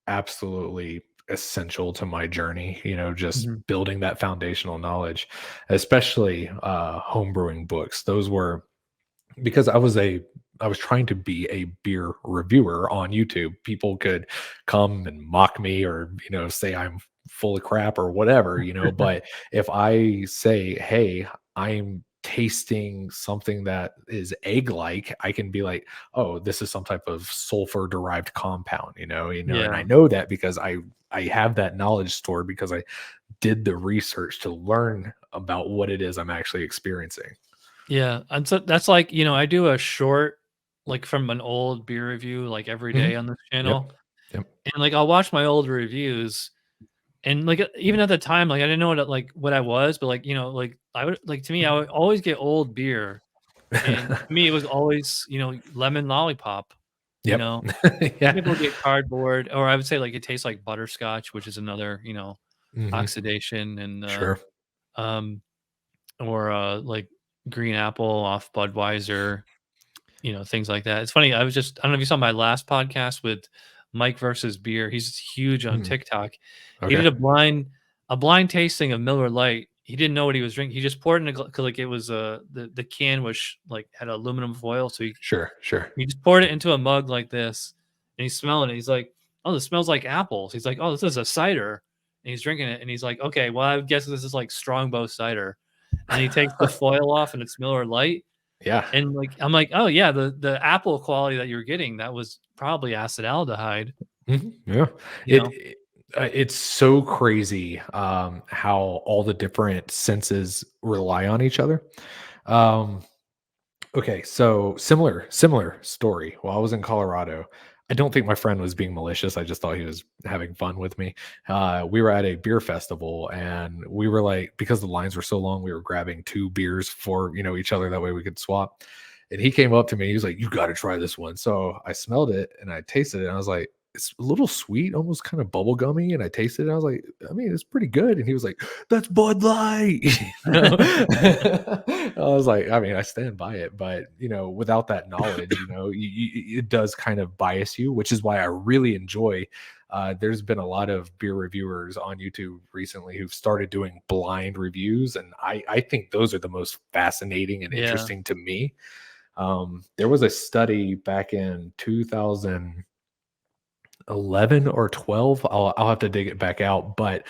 absolutely essential to my journey, just Mhm. building that foundational knowledge, especially homebrewing books. Those were because I was trying to be a beer reviewer on YouTube. People could come and mock me or, say I'm full of crap or whatever, but if I say, "Hey, I'm tasting something that is egg-like," I can be like, "Oh, this is some type of sulfur derived compound," and I Yeah. know that because I have that knowledge stored because I did the research to learn about what it is I'm actually experiencing. Yeah, and so that's like, I do a short, like, from an old beer review, like, every day Mhm. on this Yep. channel, Yep. and, like, I'll watch my old reviews, and, like, even at the time, like, I didn't know what I was, but, like, I would like, to me, I would always get old beer, and to me, it was always, lemon lollipop, you Yep. know? Some Yeah. people get cardboard, or I would say, like, it tastes like butterscotch, which is another, Mhm. oxidation, and, Sure. um, or, like, green apple off Budweiser. Things like that. It's funny, I don't know if you saw my last podcast with Mike versus Beer. He's huge on Mhm. TikTok. He Okay. did a blind tasting of Miller Lite. He didn't know what he was drinking. He just poured it in a 'cause, like, it was, the can was like, had aluminum foil, so he Sure, sure. he just poured it into a mug like this, and he's smelling it. He's like, "Oh, this smells like apples." He's like, "Oh, this is a cider." And he's drinking it, and he's like, "Okay, well, I guess this is like Strongbow cider." And he takes the foil off, and it's Miller Lite. Yeah. And, like, I'm like, "Oh, yeah, the apple quality that you're getting, that was probably acetaldehyde," Mhm. Yeah. you It know? it it's so crazy, how all the different senses rely on each other. Um Okay, so similar story. While I was in Colorado, I don't think my friend was being malicious. I just thought he was having fun with me. We were at a beer festival, and we were like, because the lines were so long, we were grabbing two beers for each other. That way we could swap. And he came up to me. He was like, "You got to try this one." So I smelled it and I tasted it, and I was like, it's a little sweet, almost kind of bubblegummy. And I tasted it. I was like, I mean, it's pretty good. And he was like, that's Bud Light. I was like, I mean, I stand by it, but without that knowledge, it does kind of bias you, which is why I really enjoy. There's been a lot of beer reviewers on YouTube recently who've started doing blind reviews, and I think those are the most fascinating and Yeah. interesting to me. There was a study back in 2011 or 12. I'll have to dig it back out, but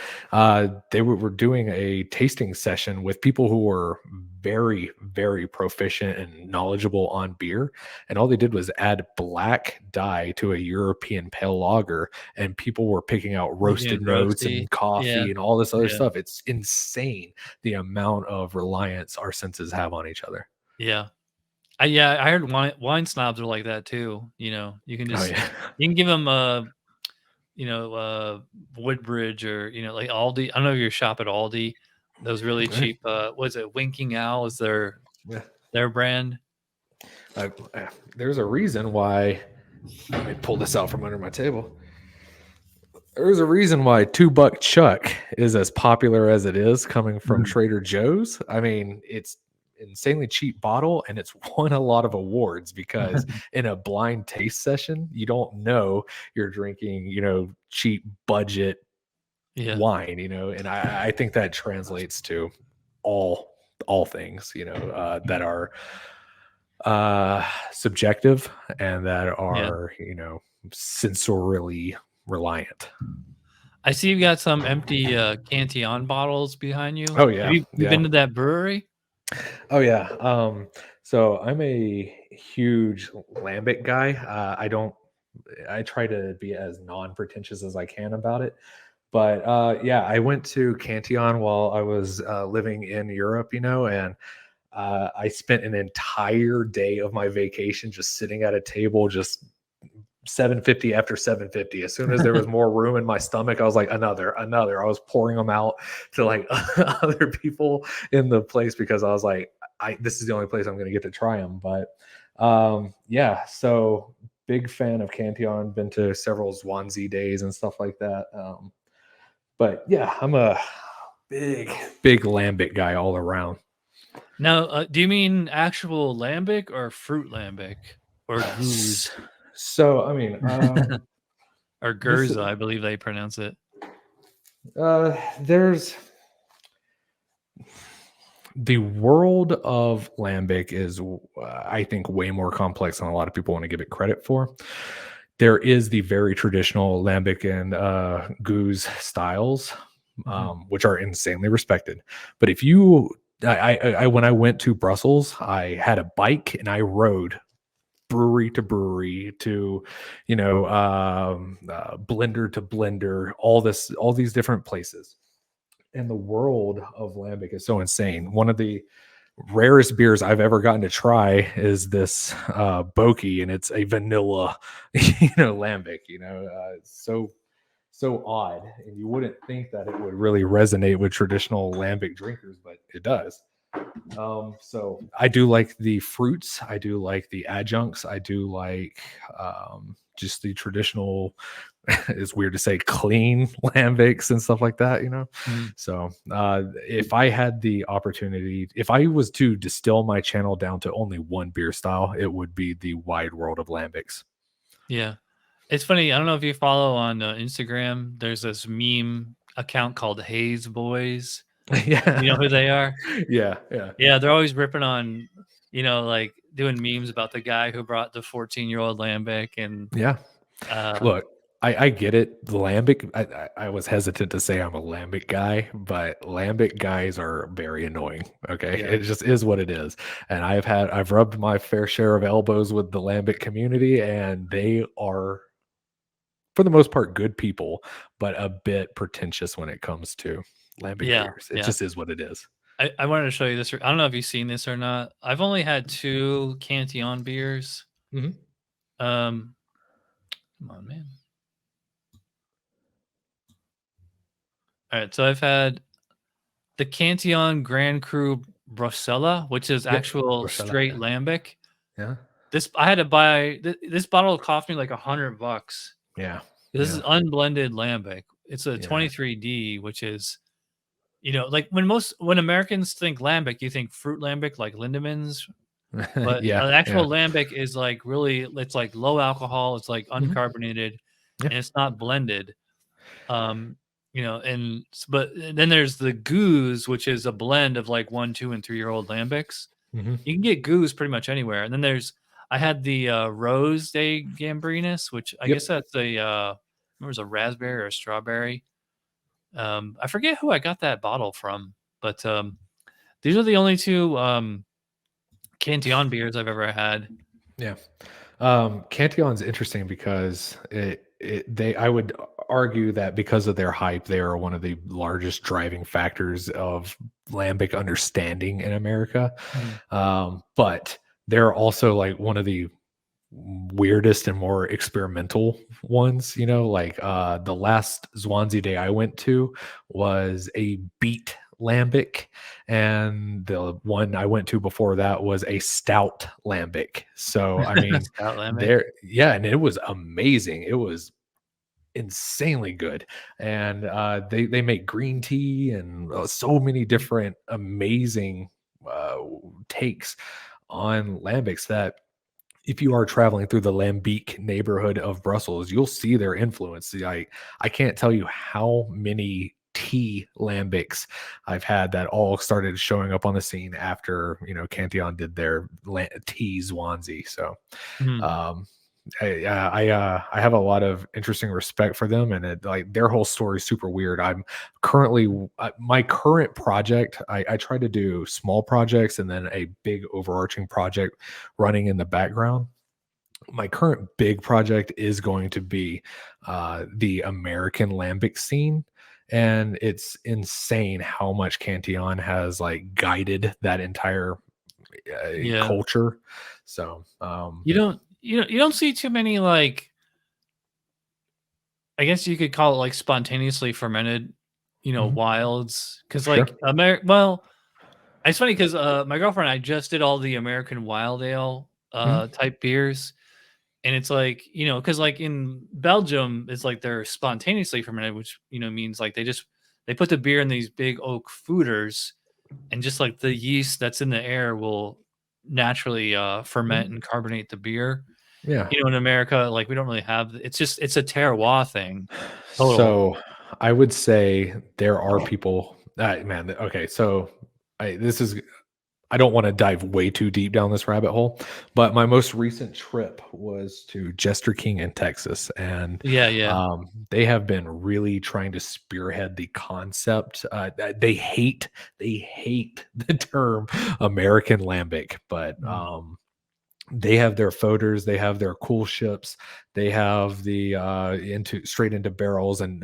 they were doing a tasting session with people who were very, very proficient and knowledgeable on beer, and all they did was add black dye to a European pale lager, and people were picking out Making roasted it notes roasty. and coffee Yeah. and all this other Yeah. stuff. It's insane the amount of reliance our senses have on each other. Yeah. I heard wine snobs are like that too. You can Oh just yeah. you can give them Woodbridge or like Aldi. I don't know if you shop at Aldi. Those really cheap. Was it Winking Owl? Is Yeah. their brand? There's a reason why. Let me pull this out from under my table. There's a reason why $2 Chuck is as popular as it is, coming from Trader Joe's. I mean, it's insanely cheap bottle, and it's won a lot of awards because in a blind taste session, you don't know you're drinking, cheap budget Yeah. wine, and I think that translates to all things, that are subjective and that Yeah. are, sensorially reliant. I see you got some empty Cantillon bottles behind you. Oh Have yeah, you yeah. been to that brewery? Oh yeah. So I'm a huge lambic guy. I try to be as non-pretentious as I can about it. But yeah, I went to Cantillon while I was living in Europe, and I spent an entire day of my vacation just sitting at a table, just 750 after 750. As soon as there was more room in my stomach, I was like, another. I was pouring them out to like other people in the place because I was like, this is the only place I'm going to get to try them. But yeah, so big fan of Cantillon. Been to several Swansea days and stuff like that. But yeah, I'm a big lambic guy all around. Now, do you mean actual lambic or fruit lambic or goose So I mean, or this Gurza? I believe they pronounce it. there's the world of lambic is, I think, way more complex than a lot of people want to give it credit for. There is the very traditional lambic and goose styles, which are insanely respected. But if you, when I went to Brussels, I had a bike and I rode brewery to brewery to, blender to blender, all these different places. And the world of lambic is so insane. One of the rarest beers I've ever gotten to try is this Boki, and it's a vanilla, lambic. So odd, and you wouldn't think that it would really resonate with traditional lambic drinkers, but it does. So I do like the fruits. I do like the adjuncts. I do like just the traditional. It's weird to say clean lambics and stuff like that, So if I had the opportunity, if I was to distill my channel down to only one beer style, it would be the wide world of lambics. Yeah. It's funny. I don't know if you follow on Instagram. There's this meme account called Haze Boys. Yeah. You know who they are? Yeah. Yeah, they're always ripping on, like doing memes about the guy who brought the 14-year-old lambic and Yeah. Look, I get it. The lambic, I was hesitant to say I'm a lambic guy, but lambic guys are very annoying. Okay. Yeah. It just is what it is. And I've rubbed my fair share of elbows with the lambic community, and they are, for the most part, good people, but a bit pretentious when it comes to lambic beers. It just is what it is. I wanted to show you this. I don't know if you've seen this or not. I've only had 2 Cantillon beers. Mhm. Come on, man. All right, so I've had the Cantillon Grand Cru Brosella, which is Yep. actual Brosella, straight yeah. lambic. Yeah. I had to buy this bottle cost me like $100. Yeah. This is Yeah. unblended lambic. It's a Yeah. 23D, which is, like when Americans think lambic, you think fruit lambic like Lindemans, but Yeah. an Yeah. actual lambic is like really, it's like low alcohol, it's like Mhm. uncarbonated, Yeah. and it's not blended. But then there's the goose, which is a blend of like 1, 2, and 3-year-old lambics. Mhm. You can get goose pretty much anywhere. And then I had the Rose de Gambrinus, which I guess Yep. that's it was a raspberry or a strawberry. I forget who I got that bottle from, but these are the only two Cantillon beers I've ever had. Yeah. Cantillon's interesting because I would argue that because of their hype, they are one of the largest driving factors of lambic understanding in America. Mhm. But they're also like one of the weirdest and more experimental ones, like the last Swansea day I went to was a beet lambic, and the one I went to before that was a stout lambic. So I mean, Stout lambic. there, yeah, and it was amazing. It was insanely good, and they make green tea and so many different amazing uh takes on lambics that if you are traveling through the Lambic neighborhood of Brussels, you'll see their influence. I can't tell you how many tea lambics I've had that all started showing up on the scene after Cantillon did their tea Swansea. So Mhm. um, I have a lot of interesting respect for them, and like their whole story is super weird. I'm currently my current project. I try to do small projects and then a big overarching project running in the background. My current big project is going to be the American lambic scene. And it's insane how much Cantillon has like guided that entire Yeah. culture. So, You don't see too many, like, I guess you could call it like spontaneously fermented, mhm, wilds. Because like sure. it's funny because my girlfriend and I just did all the American wild ale Mhm, type beers. And it's like, because like in Belgium, it's like they're spontaneously fermented, which means like they put the beer in these big oak foeders, and just like the yeast that's in the air will naturally mhm, ferment and carbonate the beer. yeah. In America, like we don't really have, it's a terroir thing. Total. So I would say there are people. Man, okay. So this is I don't want to dive way too deep down this rabbit hole, but my most recent trip was to Jester King in Texas, and Yeah, yeah. they have been really trying to spearhead the concept. They hate the term American lambic, but Mhm, they have their foeders, they have their cool ships, they have the into straight into barrels and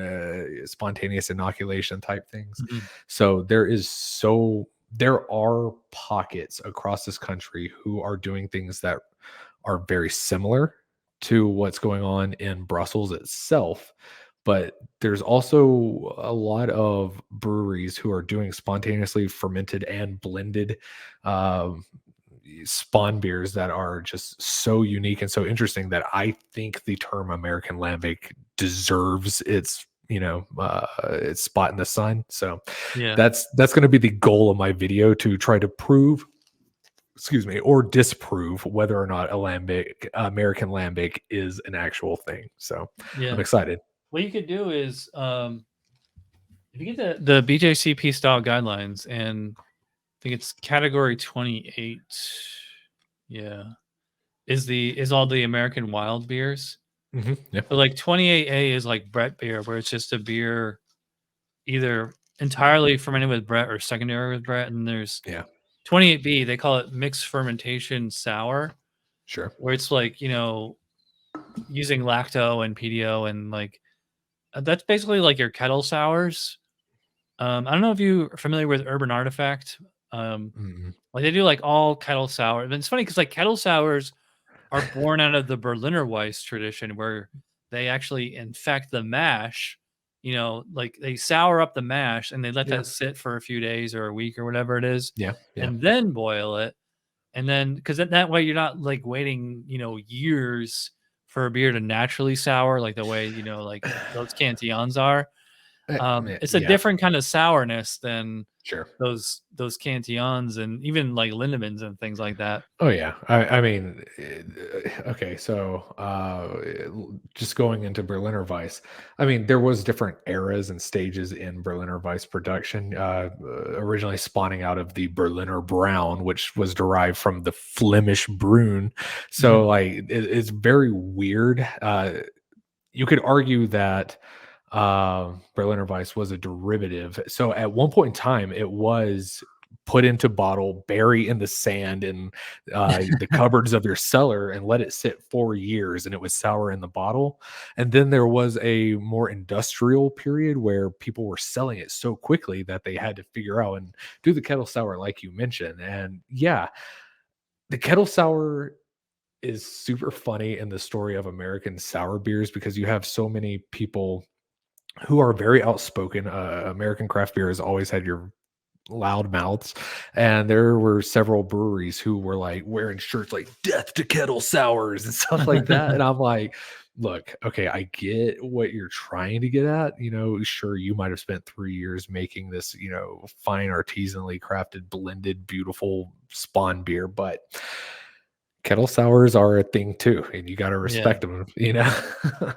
spontaneous inoculation type things. mhm. So there are pockets across this country who are doing things that are very similar to what's going on in Brussels itself. But there's also a lot of breweries who are doing spontaneously fermented and blended um, spawn beers that are just so unique and so interesting that I think the term American Lambic deserves its spot in the sun. So Yeah, that's going to be the goal of my video, to try to prove, excuse me, or disprove whether or not American Lambic is an actual thing. So I'm yeah. excited. What you could do is, if you get the BJCP style guidelines, and I think it's category 28. Yeah. Is all the American wild beers. Yeah. So like 28A is like Brett beer, where it's just a beer either entirely fermented with Brett or secondary with Brett. And there's Yeah. 28B, they call it mixed fermentation sour, Sure. where it's like, using lacto and PDO, and like that's basically like your kettle sours. I don't know if you are familiar with Urban Artifact. Um, Mhm. like they do like all kettle sour. And it's funny because like kettle sours are born out of the Berliner Weiss tradition, where they actually infect the mash. Like they sour up the mash and they let Yeah. that sit for a few days or a week or whatever it is, Yeah. Yeah. and then boil it. And then, because that way you're not like waiting, years for a beer to naturally sour, like the way, you know, like those cantillons are. It's a Yeah, different kind of sourness than sure. those cantillons and even like Lindemans and things like that. Oh yeah. I mean, okay. So, just going into Berliner Weiss, I mean, there was different eras and stages in Berliner Weiss production. Originally spawning out of the Berliner Brown, which was derived from the Flemish Brune. So, Mhm. like, it's very weird. You could argue that Berliner Weiss was a derivative. So at one point in time, it was put into bottle, bury in the sand in the cupboards of your cellar, and let it sit 4 years, and it was sour in the bottle. And then there was a more industrial period where people were selling it so quickly that they had to figure out and do the kettle sour, like you mentioned. And yeah, the kettle sour is super funny in the story of American sour beers because you have so many people who are very outspoken. American craft beer has always had your loud mouths, and there were several breweries who were like wearing shirts like "Death to Kettle Sours" and stuff like that. And I'm like, look, okay, I get what you're trying to get at. You know, sure, you might have spent 3 years making this, you know, fine artisanally crafted, blended, beautiful spawn beer, but kettle sours are a thing too, and you got to Yeah, respect them, you know.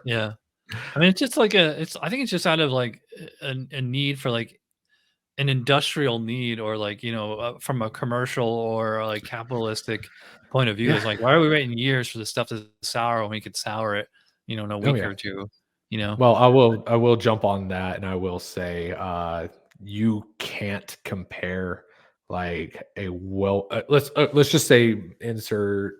yeah. I mean, it's just like I think it's just out of like a need for like an industrial need or like, you know, from a commercial or like capitalistic point of view Yeah. is like, why are we waiting years for the stuff to sour when we could sour it, you know, in a Oh week yeah. or two, you know? Well, I will jump on that, and I will say, you can't compare like a well. Let's just say insert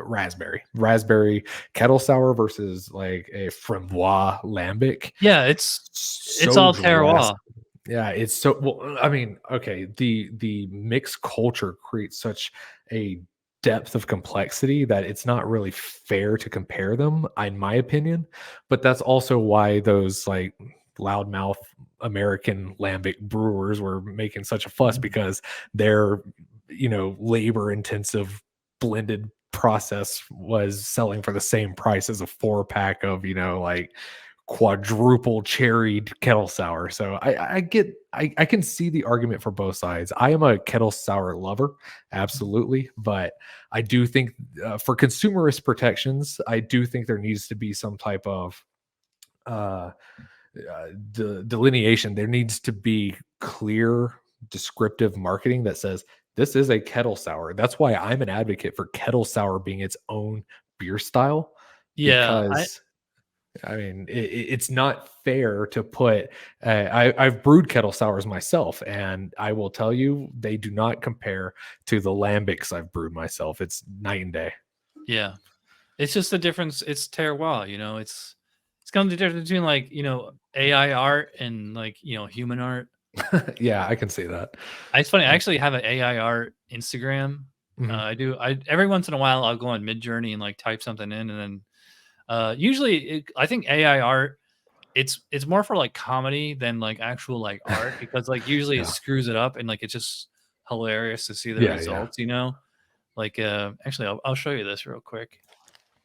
raspberry kettle sour versus like a framboise lambic. Yeah, it's So all drastic. terroir. Yeah, it's so well. I mean, okay, the mixed culture creates such a depth of complexity that it's not really fair to compare them, in my opinion. But that's also why those like loudmouth American lambic brewers were making such a fuss Mhm. because their, you know, labor intensive blended process was selling for the same price as a 4 pack of, you know, like quadruple cherried kettle sour. So I get I can see the argument for both sides. I am a kettle sour lover, absolutely, but I do think for consumerist protections, I do think there needs to be some type of uh, delineation. There needs to be clear, descriptive marketing that says this is a kettle sour. That's why I'm an advocate for kettle sour being its own beer style Yeah, because I mean, it's not fair to put. I've brewed kettle sours myself, and I will tell you, they do not compare to the lambics I've brewed myself. It's night and day. yeah. It's just the difference. It's terroir, you know. It's kind of the difference between like, you know, AI art and like, you know, human art. Yeah, I can see that. It's funny. I actually have an AI art Instagram. Mhm. I do. I every once in a while I'll go on Midjourney and like type something in, and then usually I think AI art it's more for like comedy than like actual like art because like usually it Yeah, screws it up and like it's just hilarious to see the yeah, yeah. results. You know, like actually I'll show you this real quick.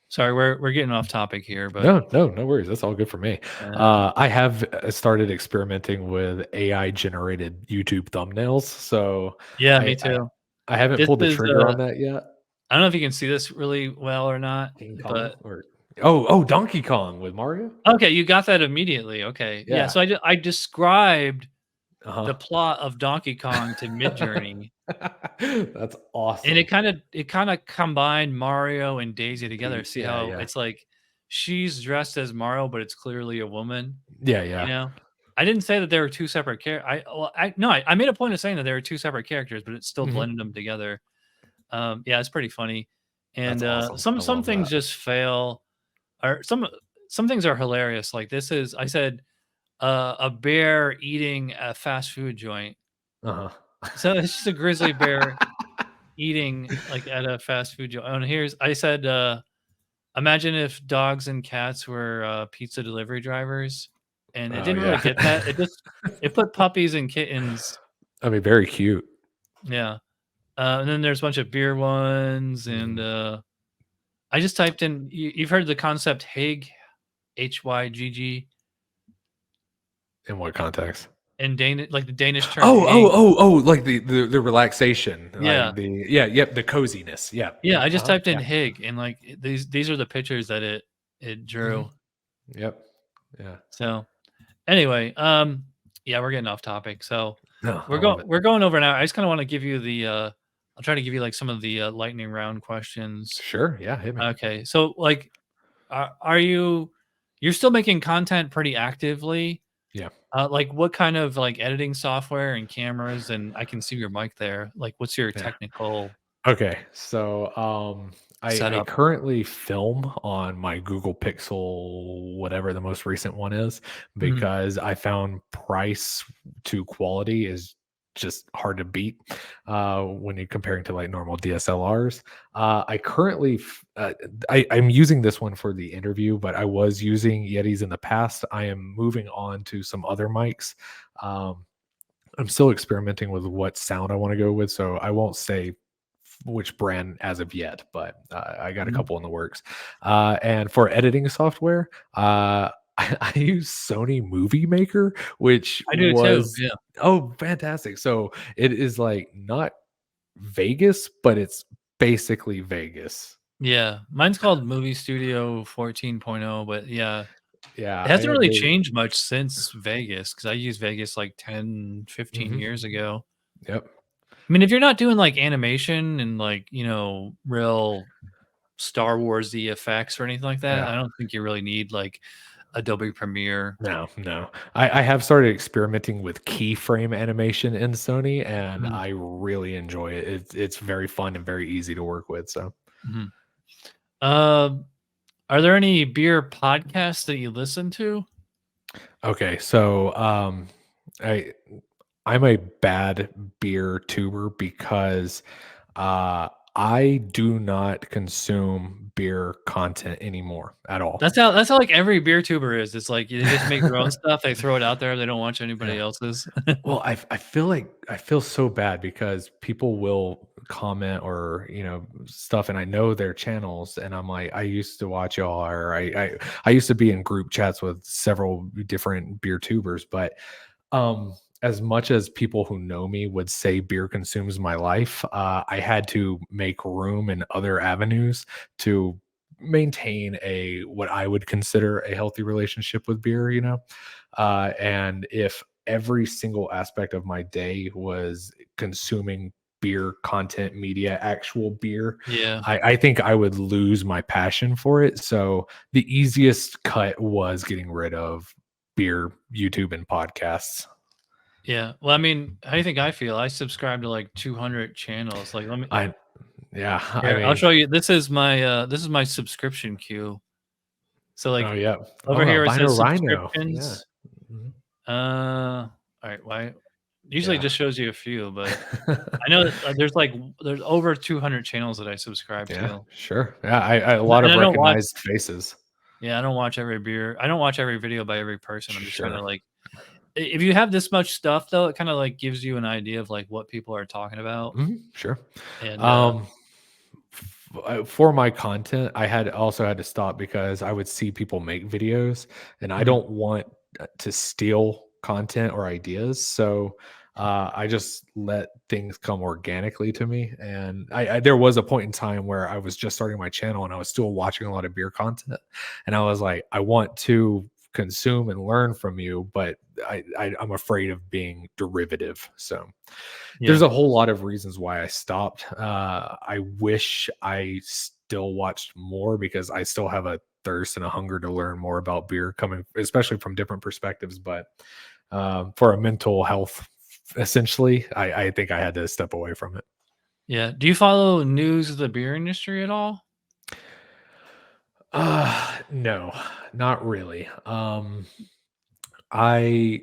Sorry, we're getting off topic here, but No, no, no worries. That's all good for me. uh, I have started experimenting with AI generated YouTube thumbnails, so yeah, I, me I too. I haven't This pulled the is trigger on that yet. I don't know if you can see this really well or not, King Kong but or oh Donkey Kong with Mario. okay, you got that immediately. Okay, yeah. Yeah. So I described Uh-huh. the plot of Donkey Kong to Midjourney, That's and awesome. it kinda combined Mario and Daisy together. See Yeah, how yeah. it's like she's dressed as Mario, but it's clearly a woman, Yeah, you yeah. know? I didn't say that there were 2 separate I no, I made a point of saying that there were 2 separate characters, but it still Mhm. blended them together. Yeah, it's pretty funny, That's and, awesome. I some love things that. just fail, or some things are hilarious, like this is I said, a bear eating a fast food joint. Uh-huh. So it's just a grizzly bear eating, like, at a fast food joint. And here's I said, "Imagine if dogs and cats were, pizza delivery drivers," and it Oh, didn't really yeah. get that. It put puppies and kittens. I mean, very cute. Yeah. And then there's a bunch of beer ones and, Mhm. I just typed in. You've heard the concept Hygg, Hygg, In what context? in Danish, like the Danish term Oh, oh, Hygg. oh, oh, like the relaxation, Yeah, like yep, the coziness. Yeah. yeah. I just typed in Yeah. Hygg, and like these are the pictures that it Hmm. drew. Yep. Yeah. So anyway, yeah, we're getting off topic. So No, I love it. we're going over now. I just kind of want to give you the I'll try to give you like some of the lightning round questions. Sure. Yeah. Hit me. Okay, so like, are you're still making content pretty actively? Yeah. Like what kind of like editing software and cameras? And I can see your mic there. Like, what's your Yeah. technical Okay, so I setup? currently film on my Google Pixel, whatever the most recent one is, Mhm. because I found price to quality is just hard to beat when you're comparing to like normal DSLRs. I currently I'm using this one for the interview, but I was using Yetis in the past. I am moving on to some other mics. Um, I'm still experimenting with what sound I want to go with, so I won't say which brand as of yet, but I got a Mhm. couple in the works. And for editing software, I use Sony Movie Maker, which I do too. was Yeah. fantastic. So it is like not Vegas, but it's basically Vegas. Yeah. Mine's called Movie Studio 14.0, but yeah, Yeah, it hasn't really they. changed much since Vegas because I used Vegas like 10, 15 Mhm. years ago. Yep. I mean, if you're not doing like animation and like, real Star Warsy effects or anything like that, Yeah. I don't think you really need like Adobe Premiere. No, no. I have started experimenting with keyframe animation in Sony, and Mhm, I really enjoy it. It's very fun and very easy to work with. So, mhm. Um, are there any beer podcasts that you listen to? okay, so I I'm a bad beer tuber because uh, I do not consume beer content anymore at all. That's how like every beer tuber is. It's like they just make their own stuff, they throw it out there, they don't watch anybody Yeah. else's. Well, I feel like I feel so bad because people will comment or stuff, and I know their channels, and I'm like, I used to watch y'all, or I used to be in group chats with several different beer tubers, but as much as people who know me would say beer consumes my life, I had to make room in other avenues to maintain a what I would consider a healthy relationship with beer, and if every single aspect of my day was consuming beer content media, actual beer, Yeah, I think I would lose my passion for it. So the easiest cut was getting rid of beer, YouTube, and podcasts. yeah. Well, I mean, how do you think I feel? I subscribe to like 200 channels. Like, let me I Yeah, I here, I'll mean, show you. This is my subscription queue. So oh like yeah. Oh, over here it albino says rhino. Yeah. subscriptions. Mhm. All right, why usually it Yeah. just shows you a few, but I know that, there's over 200 channels that I subscribe Yeah, to. sure. Yeah, I a And lot and of I don't watch recognized faces. yeah, I don't watch every video by every person. I'm just trying to Sure. like if you have this much stuff though, it kinda like gives you an idea of like what people are talking about. Sure. And Um, for my content, I had also had to stop because I would see people make videos, and I mhm, don't want to steal content or ideas. So I just let things come organically to me. And there was a point in time where I was just starting my channel and I was still watching a lot of beer content, and I was like, I want to consume and learn from you, but I'm afraid of being derivative. So there's yeah. a whole lot of reasons why I stopped. I wish I still watched more because I still have a thirst and a hunger to learn more about beer, coming especially from different perspectives. But for a mental health, essentially, I think I had to step away from it. Yeah. Do you follow news of the beer industry at all? No, not really. I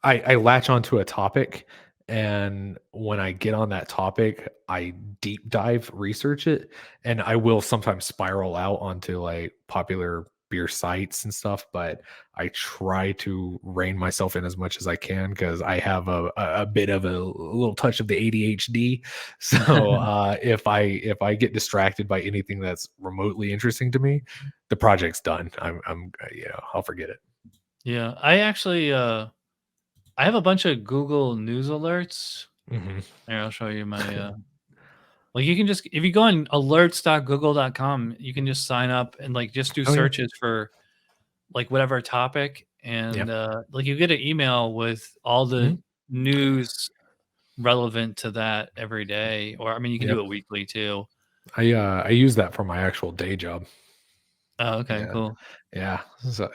I latch onto a topic, and when I get on that topic, I deep dive research it, and I will sometimes spiral out onto like popular beer sites and stuff, but I try to rein myself in as much as I can because I have a bit of a little touch of the ADHD. So if I get distracted by anything that's remotely interesting to me, the project's done. I'm I'll forget it. Yeah, I actually I have a bunch of Google News alerts. Hmm. Here, I'll show you my like you can just if you go on alerts.google.com, you can just sign up and like just do Oh yeah, searches for like whatever topic yeah. and like you get an email with all the Mhm. news relevant to that every day or I mean you can Yep. do it weekly too. I use that for my actual day job. Oh, okay, Yeah. cool. Yeah, so,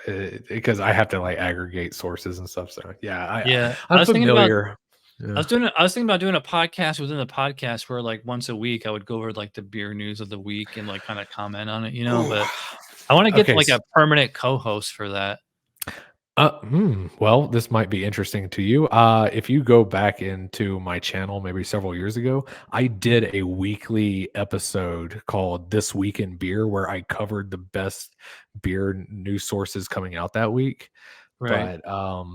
because I have to, like, aggregate sources and stuff, so, yeah, Yeah, I'm familiar. Yeah. I was thinking about doing a podcast within the podcast where like once a week I would go over like the beer news of the week and like kind of comment on it, you know, Ooh. but I want to get Okay, like a permanent co-host for that. well, this might be interesting to you. If you go back into my channel maybe several years ago, I did a weekly episode called This Week in Beer, where I covered the best beer news sources coming out that week. Right. But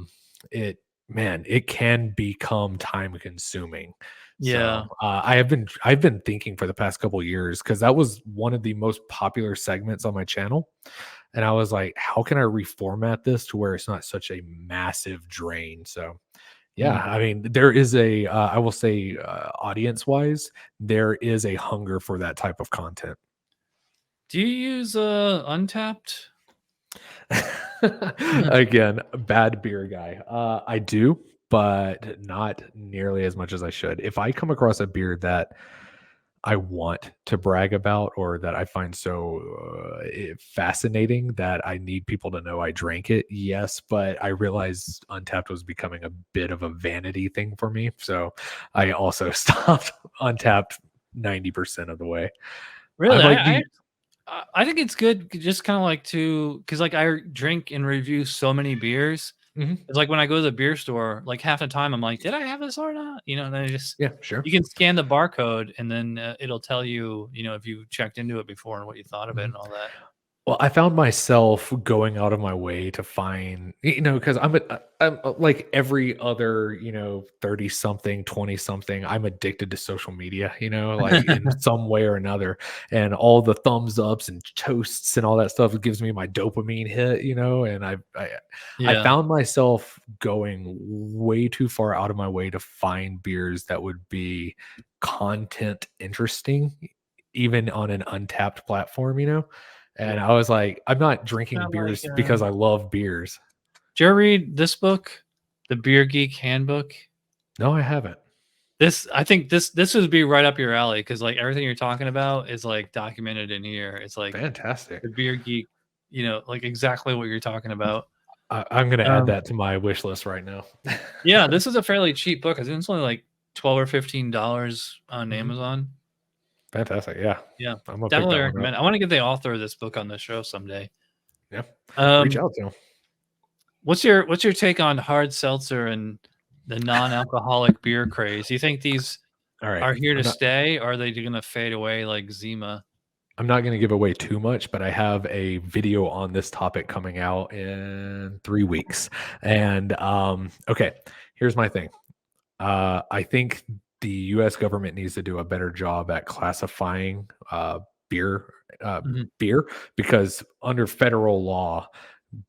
it it can become time consuming. Yeah. So I've been thinking for the past couple years because that was one of the most popular segments on my channel. And I was like, how can I reformat this to where it's not such a massive drain? So, yeah, Mm. I mean, there is I will say, audience wise, there is a hunger for that type of content. Do you use Untapped? Again, bad beer guy. I do, but not nearly as much as I should. If I come across a beer that I want to brag about or that I find so fascinating that I need people to know I drank it. Yes, but I realized Untapped was becoming a bit of a vanity thing for me. So I also stopped Untapped 90% of the way. I Really? like the I think it's good just kind of like to because like I drink and review so many beers. Mhm. It's like when I go to the beer store, like half the time I'm like, did I have this or not? You know, and then I just yeah, sure. you can scan the barcode and then it'll tell you, you know, if you checked into it before and what you thought of it Mhm. and all that. Well, I found myself going out of my way to find, because I'm like every other, 30 something, 20 something, I'm addicted to social media, like in some way or another. And all the thumbs ups and toasts and all that stuff, it gives me my dopamine hit, and I Yeah. found myself going way too far out of my way to find beers that would be content interesting, even on an untapped platform, and I was like, I'm not drinking Kinda like, beers because I love beers. did you ever read this book, The Beer Geek Handbook? No, I haven't. This I think this would be right up your alley because like everything you're talking about is like documented in here. It's like Fantastic. the beer geek, you know, like exactly what you're talking about. I'm gonna add Um, that to my wish list right now. yeah, this is a fairly cheap book. I think it's only like $12 or $15 on Mhm. Amazon. Fantastic. Yeah, Yeah, I'm gonna pick definitely that one up. recommend. I want to get the author of this book on the show someday. Yeah, reach Um, out to him. what's your take on hard seltzer and the non-alcoholic beer craze? Do you think these All right, are here I'm to not. stay, or are they going to fade away like Zima? I'm not gonna give away too much, but I have a video on this topic coming out in 3 weeks. And okay, here's my thing. I think the U.S. government needs to do a better job at classifying beer, uh, Mhm. beer, because under federal law,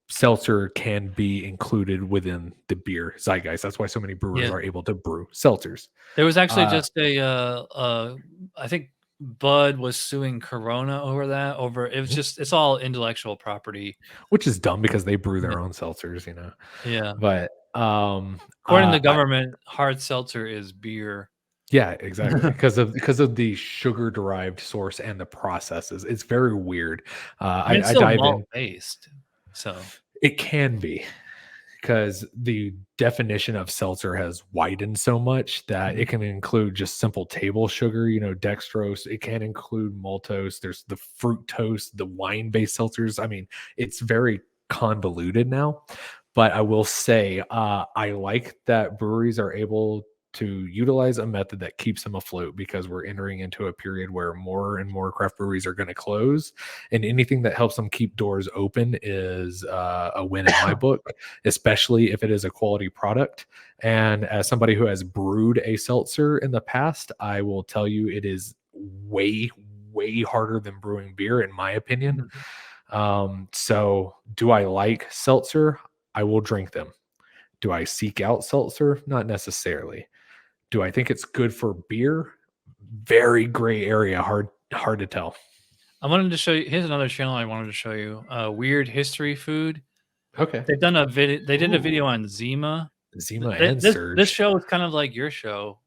seltzer can be included within the beer zeitgeist. That's why so many brewers Yeah. are able to brew seltzers, There was actually uh, just I think Bud was suing Corona over that. Over it was mhm, just it's all intellectual property. which is dumb because they brew Yeah. their own seltzers. Yeah. But According to the government, hard seltzer is beer. yeah, exactly. Because of the sugar derived source and the processes. It's very weird. I mean, it's I still dive in. malt based. So, It can be because the definition of seltzer has widened so much that mhm. it can include just simple table sugar, dextrose. It can include maltose. There's the fructose, the wine based seltzers. I mean, it's very convoluted now. But I will say, I like that breweries are able to utilize a method that keeps them afloat, because we're entering into a period where more and more craft breweries are going to close, and anything that helps them keep doors open is a win in my book, especially if it is a quality product. And as somebody who has brewed a seltzer in the past, I will tell you it is way, way harder than brewing beer, in my opinion. So do I like seltzer? I will drink them. Do I seek out seltzer? Not necessarily. Do I think it's good for beer? Very gray area. Hard to tell. I wanted to show you. Here's another channel I wanted to show you. Weird History Food. Okay. They've done a video. They did a video Ooh. on Zima. Zima and This Surge. show is kind of like your show,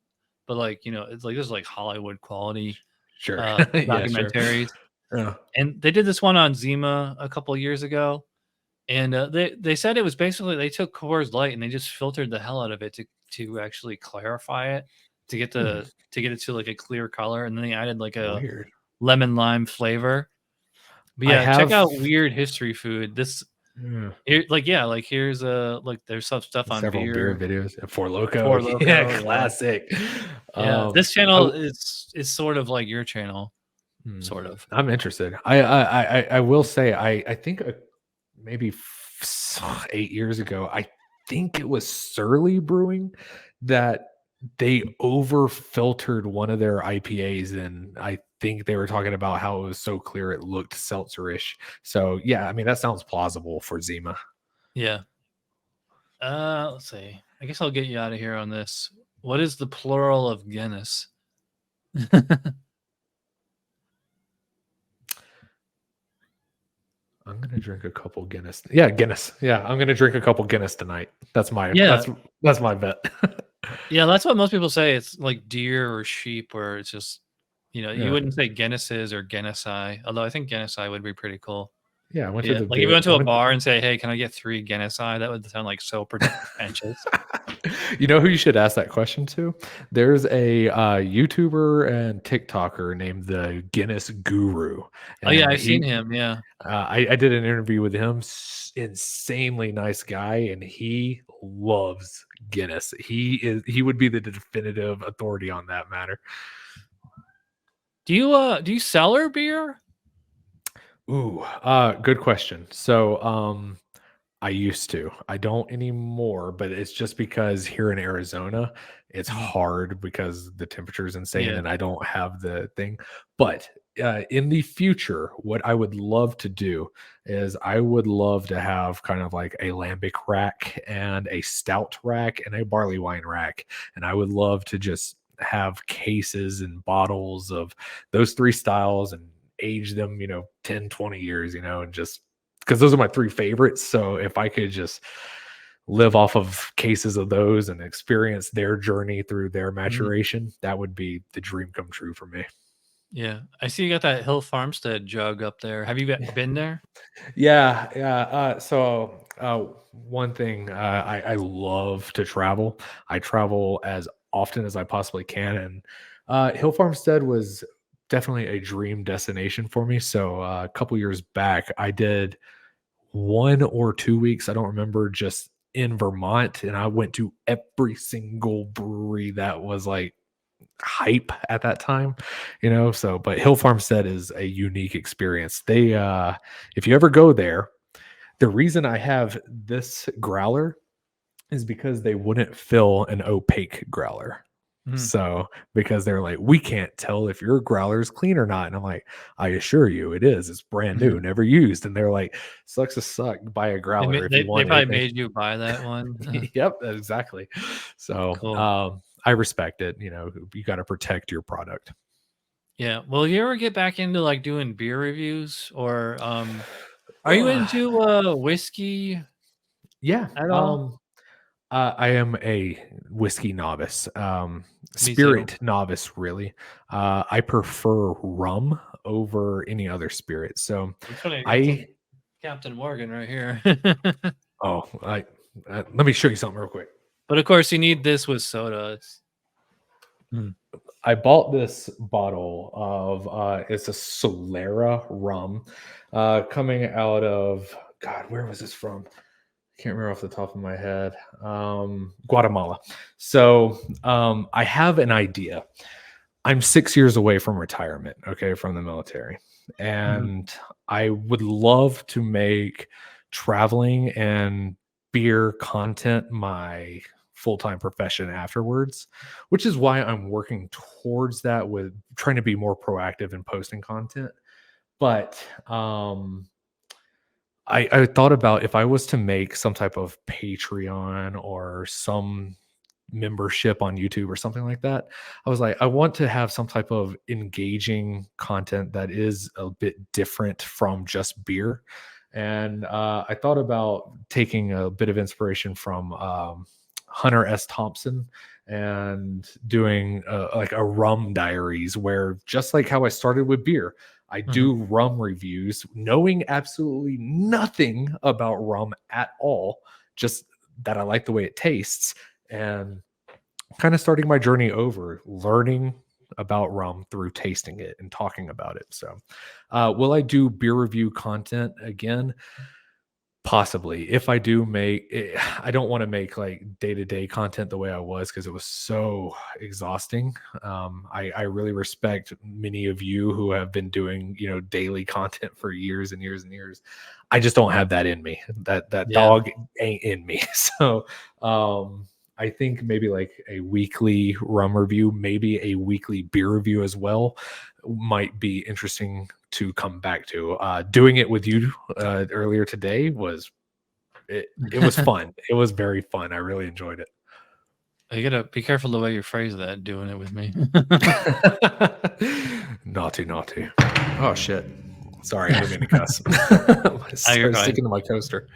but like it's like this is like Hollywood quality Sure. Yeah, documentaries. sure. Yeah. And they did this one on Zima a couple of years ago, and they said it was basically they took Coors Light and they just filtered the hell out of it to actually clarify it, to get it to like a clear color, and then they added like a Weird. lemon lime flavor. But yeah, check out Weird History Food. This here's there's some stuff on several beer videos. Four Loko. Four Loko, Yeah, classic. Yeah, this channel is sort of like your channel, sort of. I'm interested. I will say I think maybe 8 years ago, I think it was Surly Brewing that they over filtered one of their IPAs, and I think they were talking about how it was so clear it looked seltzerish. So yeah, I mean that sounds plausible for Zima. Yeah. Let's see. I guess I'll get you out of here on this. What is the plural of Guinness? I'm gonna drink a couple Guinness. Yeah, Guinness. Yeah, I'm gonna drink a couple Guinness tonight. That's my that's my bet. Yeah, that's what most people say. It's like deer or sheep, where it's just you wouldn't say Guinnesses or Guinness-I, although I think Guinness-I would be pretty cool. Yeah, I went to the like if you went to a bar and say, "Hey, can I get 3 Guinness-I?" That would sound like so pretentious. You know who you should ask that question to? There's a YouTuber and TikToker named the Guinness Guru. Oh yeah, I've seen him. Yeah, I did an interview with him. Insanely nice guy, and he loves Guinness. He would be the definitive authority on that matter. Do you cellar beer? Ooh, good question. So, I used to. I don't anymore, but it's just because here in Arizona, it's hard because the temperature is insane and I don't have the thing. But in the future, what I would love to do is I would love to have kind of like a lambic rack and a stout rack and a barley wine rack. And I would love to just have cases and bottles of those 3 styles and age them, 10, 20 years, and just because those are my 3 favorites. So if I could just live off of cases of those and experience their journey through their maturation, that would be the dream come true for me. Yeah, I see you got that Hill Farmstead jug up there. Have you been there? Yeah. So one thing, I love to travel. I travel as often as I possibly can, and Hill Farmstead was definitely a dream destination for me. So a couple years back, I did 1 or 2 weeks, I don't remember, just in Vermont, and I went to every single brewery that was like hype at that time, so but Hill Farmstead is a unique experience. They if you ever go there, the reason I have this growler is because they wouldn't fill an opaque growler. So because they're like, we can't tell if your growler is clean or not. And I'm like, I assure you it is. It's brand new, never used. And they're like, sucks to suck, buy a growler. They probably made you buy that one. Yep, exactly. So cool. I respect it. You got to protect your product. Yeah. Will you ever get back into like doing beer reviews, or are you into whiskey? Yeah. At all? I am a whiskey novice, spirit novice, really. I prefer rum over any other spirit. So Captain Morgan right here. Let me show you something real quick. But of course, you need this with soda. I bought this bottle of it's a Solera rum, coming out of, God, where was this from? can't remember off the top of my head. Guatemala. So I have an idea. I'm 6 years away from retirement, okay, from the military. Mhm. And I would love to make traveling and beer content my full-time profession afterwards, which is why I'm working towards that with trying to be more proactive in posting content. But I thought about if I was to make some type of Patreon or some membership on YouTube or something like that. I was like, I want to have some type of engaging content that is a bit different from just beer. And I thought about taking a bit of inspiration from Hunter S. Thompson and doing like a rum diaries where just like how I started with beer, I Mhm. do rum reviews, knowing absolutely nothing about rum at all, just that I like the way it tastes and kind of starting my journey over, learning about rum through tasting it and talking about it. So, will I do beer review content again? Possibly. If I do make it, I don't want to make like day to day content the way I was because it was so exhausting. I really respect many of you who have been doing, daily content for years and years and years. I just don't have that in me. That Yeah. dog ain't in me. So, I think maybe like a weekly rum review, maybe a weekly beer review as well might be interesting to come back to. Doing it with you earlier today was it was fun. It was very fun. I really enjoyed it. You gotta be careful the way you phrase that, doing it with me. Naughty, naughty. Oh shit. Sorry, I didn't mean to cuss. Oh, you're I was fine. sticking to my coaster.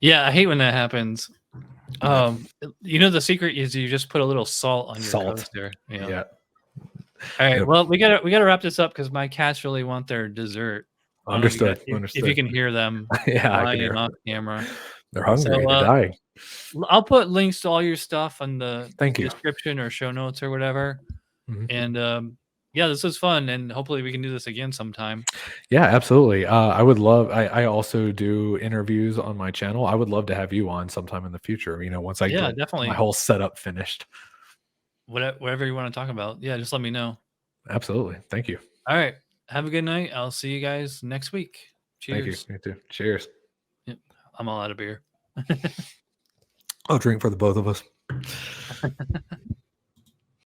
Yeah, I hate when that happens. The secret is you just put a little salt on your Salt. coaster. Yeah. All right. Yep. Well, we gotta wrap this up because my cats really want their dessert. I don't know Understood. if you Understood. can hear them Yeah, I can whining hear. off camera. They're So hungry. They're dying. I'll put links to all your stuff on the Thank you. description or show notes or whatever. Mhm. And yeah, this was fun, and hopefully we can do this again sometime. Yeah, absolutely. I would love. I also do interviews on my channel. I would love to have you on sometime in the future. Once I Yeah, get my definitely. whole setup finished. Whatever you want to talk about. Yeah, just let me know. Absolutely. Thank you. All right. Have a good night. I'll see you guys next week. Thank you. Cheers. You too. Cheers. Yep, I'm all out of beer. I'll drink for the both of us.